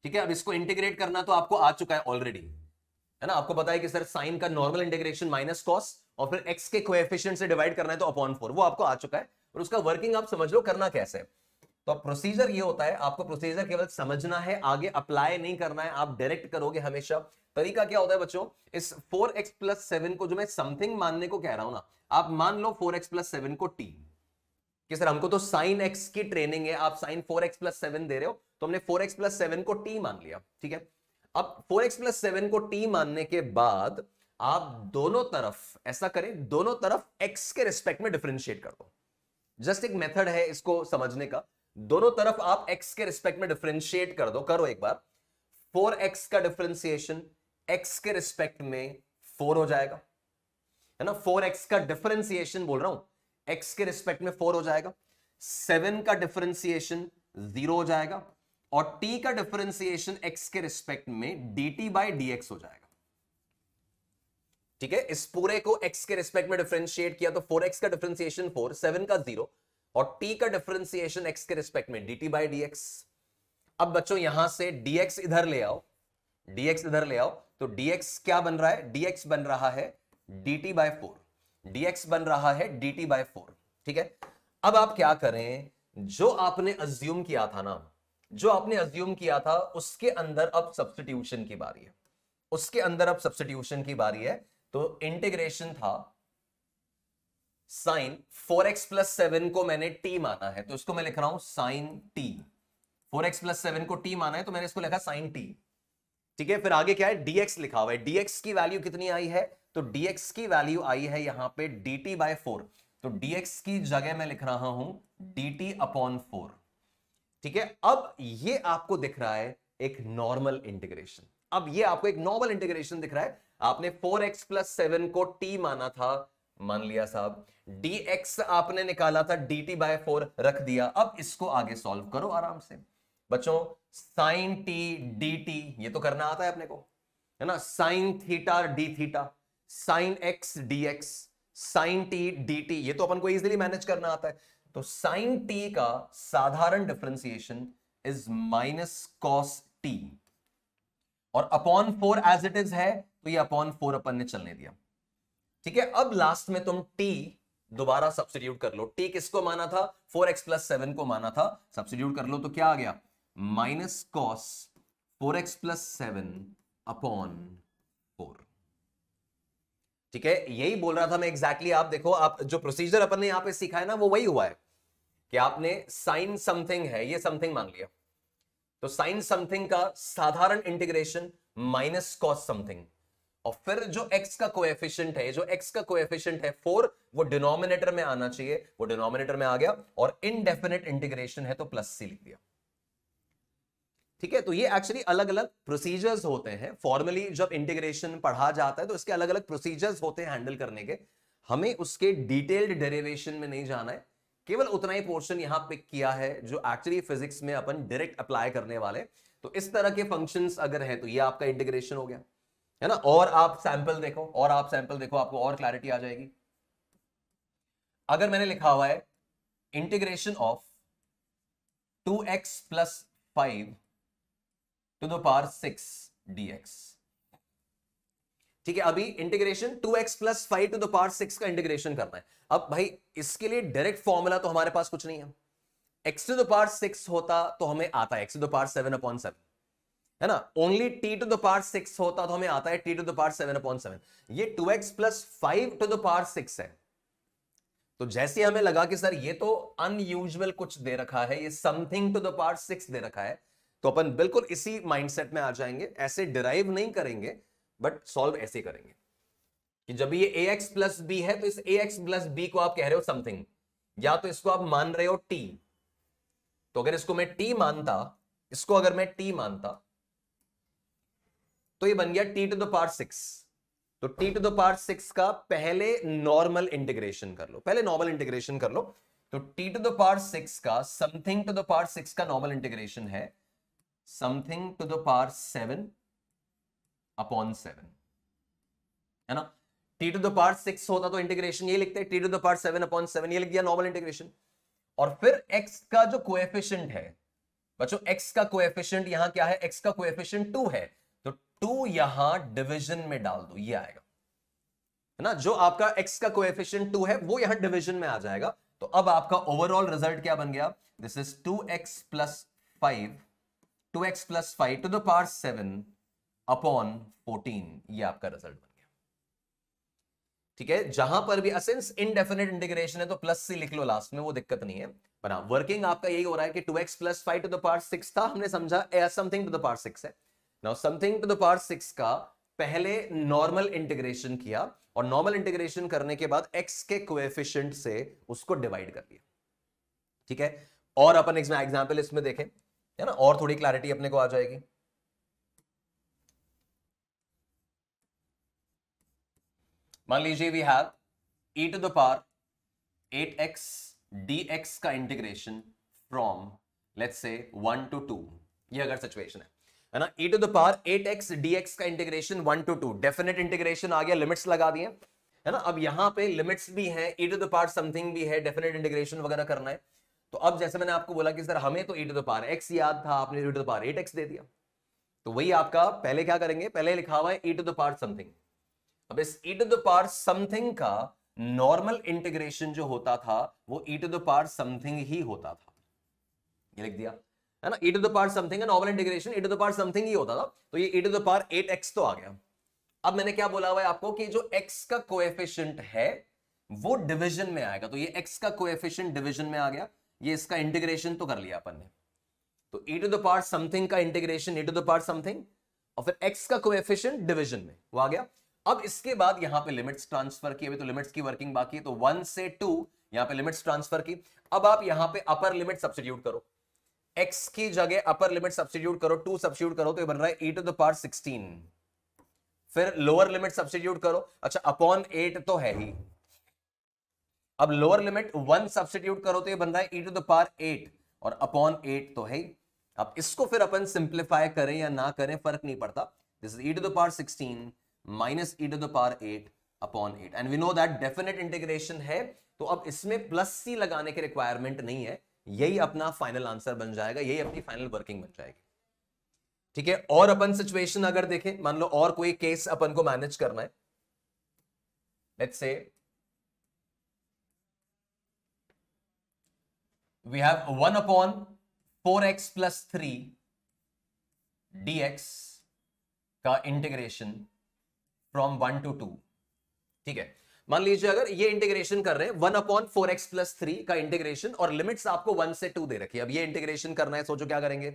ठीक है, अब इसको इंटीग्रेट करना तो आपको आ चुका है ऑलरेडी, है ना। आपको पता है कि सर साइन का नॉर्मल इंटीग्रेशन माइनस कॉस, और फिर x के कोएफिशिएंट से डिवाइड करना है तो अपॉन 4, वो आपको आ चुका है। और उसका वर्किंग आप समझ लो करना कैसे है। तो प्रोसीजर ये होता है, आपको प्रोसीजर केवल समझना है, आगे अप्लाई नहीं करना है, आप डायरेक्ट करोगे हमेशा। तरीका क्या होता है बच्चों, इस 4x प्लस 7 को जो मैं समथिंग मानने को कह रहा हूं ना, आप मान लो 4x प्लस 7 को t, कि सर हमको तो साइन x की ट्रेनिंग है, आप साइन 4x प्लस 7 दे रहे हो, तो हमने 4x प्लस 7 को t मान लिया। ठीक है, अब 4x प्लस 7 को t मानने के बाद आप दोनों तरफ ऐसा करें, दोनों तरफ x के रिस्पेक्ट में डिफरेंशिएट कर दो। जस्ट एक मेथड है इसको समझने का, दोनों तरफ आप x के रिस्पेक्ट में डिफरेंशिएट कर दो। करो एक बार, 4x का डिफरेंशिएशन x के रिस्पेक्ट में 4 हो जाएगा, है ना। 4x का डिफरेंशिएशन बोल रहा हूं, x के रिस्पेक्ट में 4 हो जाएगा। 7 का डिफरेंशिएशन 0 हो जाएगा, और t का डिफरेंशिएशन x के रिस्पेक्ट में dt बाई dx हो जाएगा। ठीक है, इस पूरे को x के रिस्पेक्ट में डिफरेंशिएट किया तो 4x का डिफरेंशिएशन 4, 7 का 0, और t का डिफरेंशिएशन x के रिस्पेक्ट में dt बाई dx। अब बच्चों यहां से dx इधर ले आओ, dx इधर ले आओ, तो dx क्या बन रहा है, dx बन रहा है dt बाई 4, dx बन रहा है dt बाई 4। ठीक है, अब आप क्या करें, जो आपने अज्यूम किया था ना, जो आपने अज्यूम किया था उसके अंदर अब सब्स्टिट्यूशन की बारी है, उसके अंदर अब सब्स्टिट्यूशन की बारी है। तो इंटीग्रेशन था साइन 4x प्लस 7 को मैंने t माना है, तो इसको मैं लिख रहा हूं साइन t। 4x प्लस 7 को t माना है तो मैंने इसको लिखा साइन t। ठीक है, फिर आगे क्या है, dx लिखा हुआ है। dx की वैल्यू कितनी आई है, तो dx की वैल्यू आई है यहां पे dt बाय 4, तो dx की जगह मैं लिख रहा हूं dt अपॉन 4। ठीक है, अब ये आपको दिख रहा है एक नॉर्मल इंटीग्रेशन, अब ये आपको एक नॉर्मल इंटीग्रेशन दिख रहा है। आपने 4x प्लस 7 को t माना था, मान लिया साहब। dx आपने निकाला था dt बाय 4 रख दिया। अब इसको आगे सॉल्व करो आराम से बच्चों। साइन t dt ये तो करना आता है अपने को, है ना। Sine theta d theta, sine x dx, sine t dt ये तो अपन को इजीली मैनेज करना आता है। तो साइन t का साधारण differentiation is minus cos t, और अपॉन 4 एज इट इज है तो ये अपॉन 4 अपन ने चलने दिया। ठीक है, अब लास्ट में तुम t दोबारा सब्स्टिट्यूट कर लो। t किसको माना था? 4x प्लस 7 को माना था। सब्स्टिट्यूट कर लो तो क्या आ गया? Minus cos 4x plus 7 upon 4। ठीक है, यही बोल रहा था मैं एग्जैक्टली। आप देखो, आप जो प्रोसीजर अपन ने यहां पे सीखा है ना वो वही हुआ है कि आपने साइन समथिंग है, ये समथिंग मान लिया, तो साइन समथिंग का साधारण इंटीग्रेशन माइनस कॉस समथिंग, और फिर जो x का कोएफिशिएंट है, जो x का कोएफिशिएंट है 4, वो डिनोमिनेटर में आना चाहिए, वो डिनोमिनेटर में आ गया, और इनडेफिनिट इंटीग्रेशन है तो प्लस c लिख दिया। ठीक है, तो ये एक्चुअली अलग अलग प्रोसीजर्स होते हैं। फॉर्मली जब इंटीग्रेशन पढ़ा जाता है तो इसके अलग अलग प्रोसीजर्स होते हैं हैंडल करने के। हमें उसके डिटेल्ड डेरिवेशन में नहीं जाना है, केवल उतना ही पोर्शन यहां पिक किया है जो एक्चुअली फिजिक्स में अपन डायरेक्ट अप्लाई करने वाले। तो इस तरह के फंक्शंस अगर है तो ये आपका इंटीग्रेशन हो गया, है ना। और आप सैंपल देखो, और आप सैंपल देखो, आपको और क्लैरिटी आ जाएगी। अगर मैंने लिखा हुआ है integration of 2x plus 5 to the power 6 dx, ठीक है, अभी integration 2x plus 5 to the power 6 का इंटीग्रेशन करना है। अब भाई इसके लिए डायरेक्ट फॉर्मूला तो हमारे पास कुछ नहीं है। x टू द पावर 6 होता तो हमें आता है x to the power 7 upon 7, है ना। Only t to the power 6 होता तो हमें आता है t to the power 7 upon 7। ये 2x plus 5 to the power 6 है। तो जैसे हमें लगा कि सर ये तो अनयूजुअल कुछ दे रखा है, ये समथिंग टू द पावर 6 दे रखा है, तो अपन बिल्कुल इसी माइंडसेट में आ जाएंगे। ऐसे डिराइव नहीं करेंगे बट सॉल्व ऐसे करेंगे कि जब ये ax प्लस बी है तो इस ax प्लस बी को आप कह रहे हो समथिंग, या तो इसको आप मान रहे हो t। तो अगर इसको मैं t मानता, इसको अगर मैं t मानता तो ये बन गया t टू द पावर 6। तो t टू द पावर 6 का पहले नॉर्मल इंटीग्रेशन कर लो, पहले नॉर्मल इंटीग्रेशन कर लो। तो t टू द पावर 6 का समथिंग टू द पावर 6 का नॉर्मल इंटीग्रेशन है something to the power 7 upon 7, है ना। t टू द पावर 6 होता तो इंटीग्रेशन ये लिखते हैं, t to the power 7 upon 7 ये लिख दिया नॉर्मल इंटीग्रेशन। और फिर x का जो कोएफिशिएंट है बच्चों, x का कोएफिशिएंट यहां क्या है? x का कोएफिशिएंट 2 है, तो 2 यहां डिवीजन में डाल दो, ये आएगा, है ना। जो आपका x का कोएफिशिएंट 2 है वो यहां डिवीजन में आ जाएगा। तो अब आपका ओवरऑल रिजल्ट क्या बन गया? This is 2x plus 5, 2x plus 5 to the power 7 upon 14, ये आपका रिजल्ट बन गया। ठीक है, जहां पर भी सिंस इनडेफिनिट इंटीग्रेशन है तो प्लस सी लिख लो लास्ट में, वो दिक्कत नहीं है। पर हाँ, वर्किंग आपका यही हो रहा है कि 2x plus 5 to the power 6 था, हमने समझा समथिंग टू द पावर 6 है। Now something to the power 6 का पहले नॉर्मल इंटीग्रेशन किया, और नॉर्मल इंटीग्रेशन करने के बाद x के कोएफिशिएंट से उसको डिवाइड कर दिया। ठीक है, और अपन एग्जांपल इसमें देखें, है ना, और थोड़ी क्लैरिटी अपने को आ जाएगी। मान लीजिए we have e to the power 8x dx का integration from let's say 1 to 2, ये अगर सिचुएशन है ना। e to the power 8x dx का इंटीग्रेशन 1 to 2, डेफिनेट इंटीग्रेशन आ गया, लिमिट्स लगा दिए, है ना। अब यहां पे लिमिट्स भी हैं, e to the power something भी है, डेफिनेट इंटीग्रेशन वगैरह करना है। तो अब जैसे मैंने आपको बोला कि सर हमें तो e to the power x याद था, आपने e to the power 8x दे दिया, तो वही आपका पहले क्या करेंगे, पहले लिखा हुआ है e to the power something. अब इस e to the power something का नॉर्मल इंटीग्रेशन जो होता था वो e to the power something ही होता था, ये लिख दिया, है ना। e to the power something का normal integration e to the power something ही होता था, तो ये e to the power 8x तो आ गया। अब मैंने क्या बोला हुआ है आपको कि जो x का कोएफिशिएंट है वो डिवीजन में आएगा, तो ये x का कोएफिशिएंट डिवीजन में आ गया, ये इसका इंटीग्रेशन तो कर लिया अपन ने। तो e to the power something का integration e to the power something, और फिर x का कोएफिशिएंट डिवीजन में वो आ गया। अब इसके बाद यहां पे लिमिट्स ट्रांसफर की, अभी तो लिमिट्स की वर्किंग बाकी है, तो 1 से 2 यहां पे लिमिट्स ट्रांसफर की। अब आप यहां पे अपर लिमिट सब्स्टिट्यूट करो, x की जगह अपर लिमिट सब्स्टिट्यूट करो, 2 सब्स्टिट्यूट करो तो ये बन रहा है e टू द पावर 16। फिर लोअर लिमिट सब्स्टिट्यूट करो, अच्छा अपॉन 8 तो है ही, अब लोअर लिमिट 1 सब्स्टिट्यूट करो तो ये बन रहा है e टू द पावर 8 और अपॉन 8 तो है। अब इसको फिर अपन सिंप्लीफाई करें या ना करें फर्क नहीं पड़ता। This is e to the power 16 minus e to the power 8 upon 8 and we know that definite integration है, तो अब इसमें प्लस सी लगाने की रिक्वायरमेंट नहीं है। यही अपना फाइनल आंसर बन जाएगा, यही अपनी फाइनल वर्किंग बन जाएगी। ठीक है, और अपन सिचुएशन अगर देखें, मान लो और कोई केस अपन को मैनेज करना है। लेट्स से we have 1 upon 4x plus 3 dx का इंटीग्रेशन फ्रॉम 1 to 2। ठीक है, मान लीजिए अगर ये इंटीग्रेशन कर रहे हैं 1 upon 4x plus 3 का इंटीग्रेशन और लिमिट्स आपको 1 से 2 दे रखी है। अब ये इंटीग्रेशन करना है, सोचो क्या करेंगे।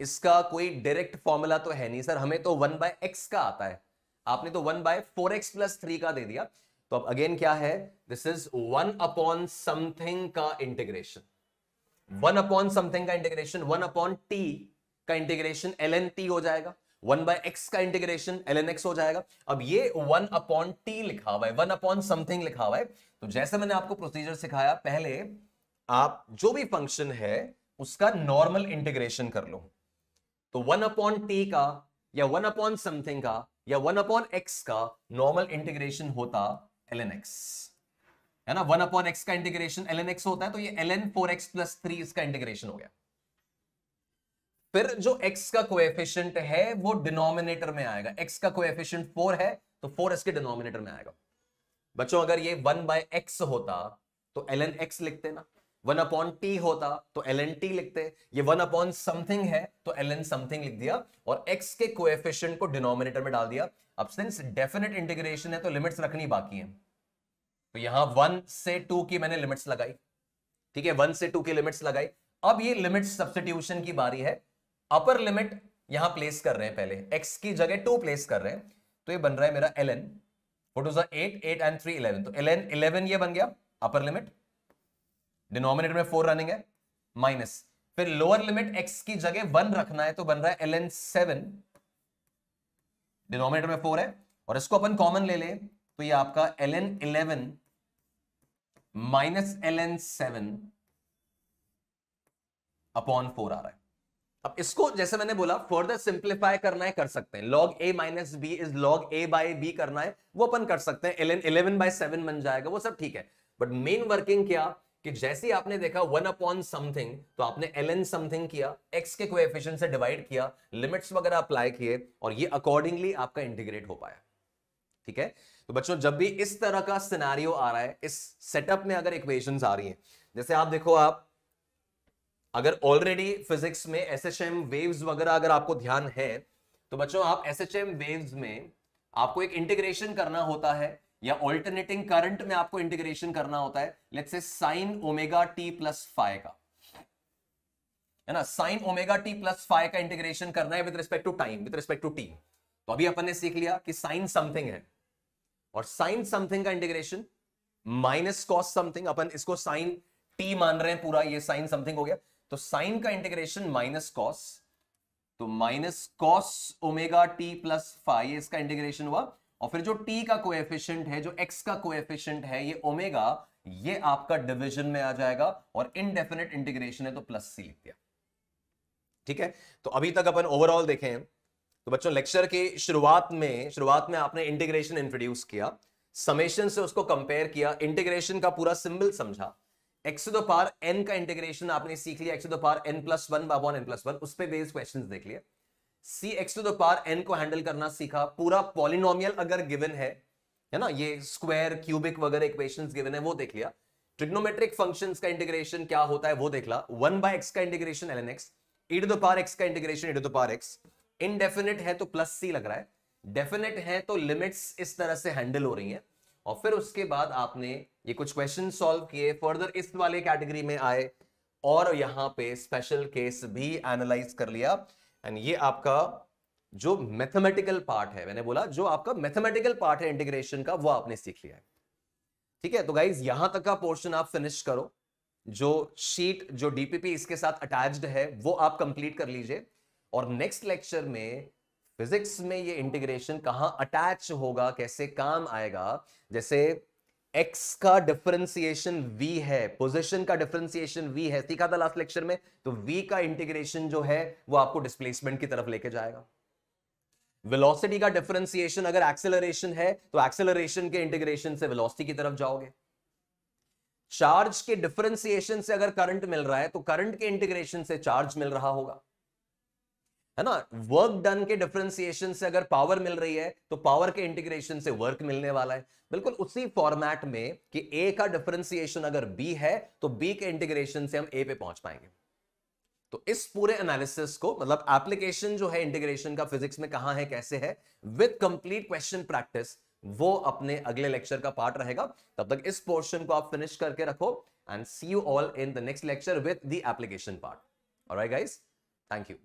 इसका कोई डायरेक्ट फॉर्मूला तो है नहीं सर, हमें तो 1 by x का आता है, आपने तो 1 by 4x plus 3 का दे दिया। तो अब अगेन क्या है, दिस इज 1 upon समथिंग का इंटीग्रेशन, 1 अपॉन समथिंग का इंटीग्रेशन 1 अपॉन टी का इंटीग्रेशन ln t हो जाएगा, 1 बाय x का इंटीग्रेशन ln x हो जाएगा। अब ये 1 अपॉन टी लिखा हुआ है, 1 अपॉन समथिंग लिखा हुआ है। तो जैसे मैंने आपको प्रोसीजर सिखाया, पहले आप जो भी फंक्शन है उसका नॉर्मल इंटीग्रेशन कर लो। तो 1 अपॉन टी का या 1 अपॉन समथिंग का या 1 अपॉन x का नॉर्मल इंटीग्रेशन होता ln x, है ना। 1 अपॉन x का इंटीग्रेशन ln x होता है, तो ये ln 4x प्लस 3 इसका इंटीग्रेशन हो गया। फिर जो x का कोएफिशिएंट है वो डिनोमिनेटर में आएगा। x का कोएफिशिएंट 4 है तो 4 इसके डिनोमिनेटर में आएगा। बच्चों अगर ये 1 बाय x होता तो ln x लिखते ना, 1 अपॉन t होता तो ln t लिखते, ये 1 अपॉन समथिंग है तो ln समथिंग लिख दिया और x के कोएफिशिएंट को डिनोमिनेटर में डाल दिया। अब सिंस डेफिनेट इंटीग्रेशन है तो लिमिट्स रखनी बाकी है, तो यहां 1 से 2 की मैंने लिमिट्स लगाई। ठीक है, 1 से 2 की लिमिट्स लगाई। अब ये लिमिट्स सब्स्टिट्यूशन की बारी है। अपर लिमिट यहां प्लेस कर रहे हैं, पहले x की जगह 2 प्लेस कर रहे हैं, तो ये बन रहा है मेरा ln 4 2 8 8 and 3 11, तो ln 11 ये बन गया अपर लिमिट, डिनोमिनेटर में 4 रनिंग है, माइनस फिर लोअर लिमिट x की जगह 1 रखना है तो बन रहा है ln 7, डिनोमिनेटर में 4 है और इसको अपन कॉमन ले लें तो ये आपका ln 11 माइनस ln 7 अपॉन 4 आ रहा है। अब इसको जैसे मैंने बोला फर्दर सिंप्लीफाई करना है कर सकते हैं, log a minus b is log a by b करना है वो अपन कर सकते हैं, ln 11 बाय 7 बन जाएगा, वो सब ठीक है। बट मेन वर्किंग क्या कि जैसे आपने देखा 1 अपॉन समथिंग तो आपने ln समथिंग किया, x के कोएफिशिएंट से डिवाइड किया, लिमिट्स वगैरह अप्लाई किए और ये अकॉर्डिंगली आपका इंटीग्रेट हो पाया। ठीक है, तो बच्चों जब भी इस तरह का सिनेरियो आ रहा है, इस सेटअप में अगर इक्वेशंस आ रही हैं, जैसे आप देखो, आप अगर ऑलरेडी फिजिक्स में एसएचएम वेव्स वगैरह अगर आपको ध्यान है तो बच्चों आप एसएचएम वेव्स में आपको एक इंटीग्रेशन करना होता है या ऑल्टरनेटिंग करंट में आपको इंटीग्रेशन करना होता है, let's say sine omega t plus phi का, है ना, sine omega t plus phi का इंटीग्रेशन करना है with respect to time, with respect to t. तो अभी अपन ने सीख लिया कि साइन समथिंग है और साइन समथिंग का इंटीग्रेशन माइनस कॉस समथिंग, अपन इसको साइन टी मान रहे हैं पूरा, ये साइन समथिंग हो गया, तो साइन का इंटीग्रेशन माइनस कॉस, तो minus cos omega t plus phi इसका इंटीग्रेशन हुआ और फिर जो टी का कोएफिशिएंट है, जो एक्स का कोएफिशिएंट है ये ओमेगा, ये आपका डिवीजन में आ जाएगा और इनडेफिनेट इंटीग्रेशन है तो प्लस सी लिख दिया। ठीक है, तो अभी तक अपन ओवरऑल देखें तो बच्चों लेक्चर के शुरुआत में आपने इंटीग्रेशन इंट्रोड्यूस किया, समेशन से उसको कंपेयर किया, इंटीग्रेशन का पूरा सिंबल समझा, x to the power n का इंटीग्रेशन आपने सीख लिया, x to the power n plus 1 upon n plus 1, उस पे बेस्ड क्वेश्चंस देख लिए, c x to the power n को हैंडल करना सीखा, पूरा पॉलिनोमियल अगर गिवन है ना, ये स्क्वायर क्यूबिक वगैरह इक्वेशंस गिवन है वो देख लिया, ट्रिग्नोमेट्रिक फंक्शंस का इंटीग्रेशन क्या होता है वो देख ला, 1 बाय x का integration ln x, e to the power x का integration e to the power x, indefinite है तो प्लस सी लग रहा है, डेफिनेट है तो लिमिट्स इस तरह से हैंडल हो रही हैं और फिर उसके बाद आपने ये कुछ क्वेश्चन सॉल्व किए, फर्दर इस वाले कैटेगरी में आए और यहां पे स्पेशल केस भी एनालाइज कर लिया एंड ये आपका जो मैथमेटिकल पार्ट है, मैंने बोला जो आपका मैथमेटिकल पार्ट है इंटीग्रेशन का, वो आपने सीख लिया है। ठीक है, तो गाइज यहां तक का पोर्शन आप फिनिश करो, जो शीट जो डीपीपी इसके साथ अटैच्ड है वो आप कंप्लीट कर लीजिए और नेक्स्ट लेक्चर में फिजिक्स में ये इंटीग्रेशन कहां अटैच होगा, कैसे काम आएगा, जैसे एक्स का डिफरेंशिएशन v है, पोजीशन का डिफरेंशिएशन v है, सीखा था लास्ट लेक्चर में। तो v का इंटीग्रेशन जो है वो आपको डिस्प्लेसमेंट की तरफ लेके जाएगा। वेलोसिटी का डिफरेंशिएशन अगर एक्सेलरेशन है तो एक्सेलरेशन के इंटीग्रेशन से वेलोसिटी की तरफ जाओगे। चार्ज के डिफरेंशिएशन से अगर करंट मिल रहा है तो करंट के इंटीग्रेशन से चार्ज मिल रहा होगा, है ना। वर्क डन के डिफरेंशिएशन से अगर पावर मिल रही है तो पावर के इंटीग्रेशन से वर्क मिलने वाला है। बिल्कुल उसी फॉर्मेट में कि ए का डिफरेंशिएशन अगर बी है तो बी के इंटीग्रेशन से हम ए पे पहुंच पाएंगे। तो इस पूरे एनालिसिस को, मतलब एप्लीकेशन जो है इंटीग्रेशन का फिजिक्स में कहां है, कैसे है, विद कंप्लीट क्वेश्चन प्रैक्टिस, वो अपने अगले लेक्चर का पार्ट रहेगा। तब तक इस पोर्शन को आप फिनिश करके रखो and see you all in the next lecture with the application part. Alright guys, thank you.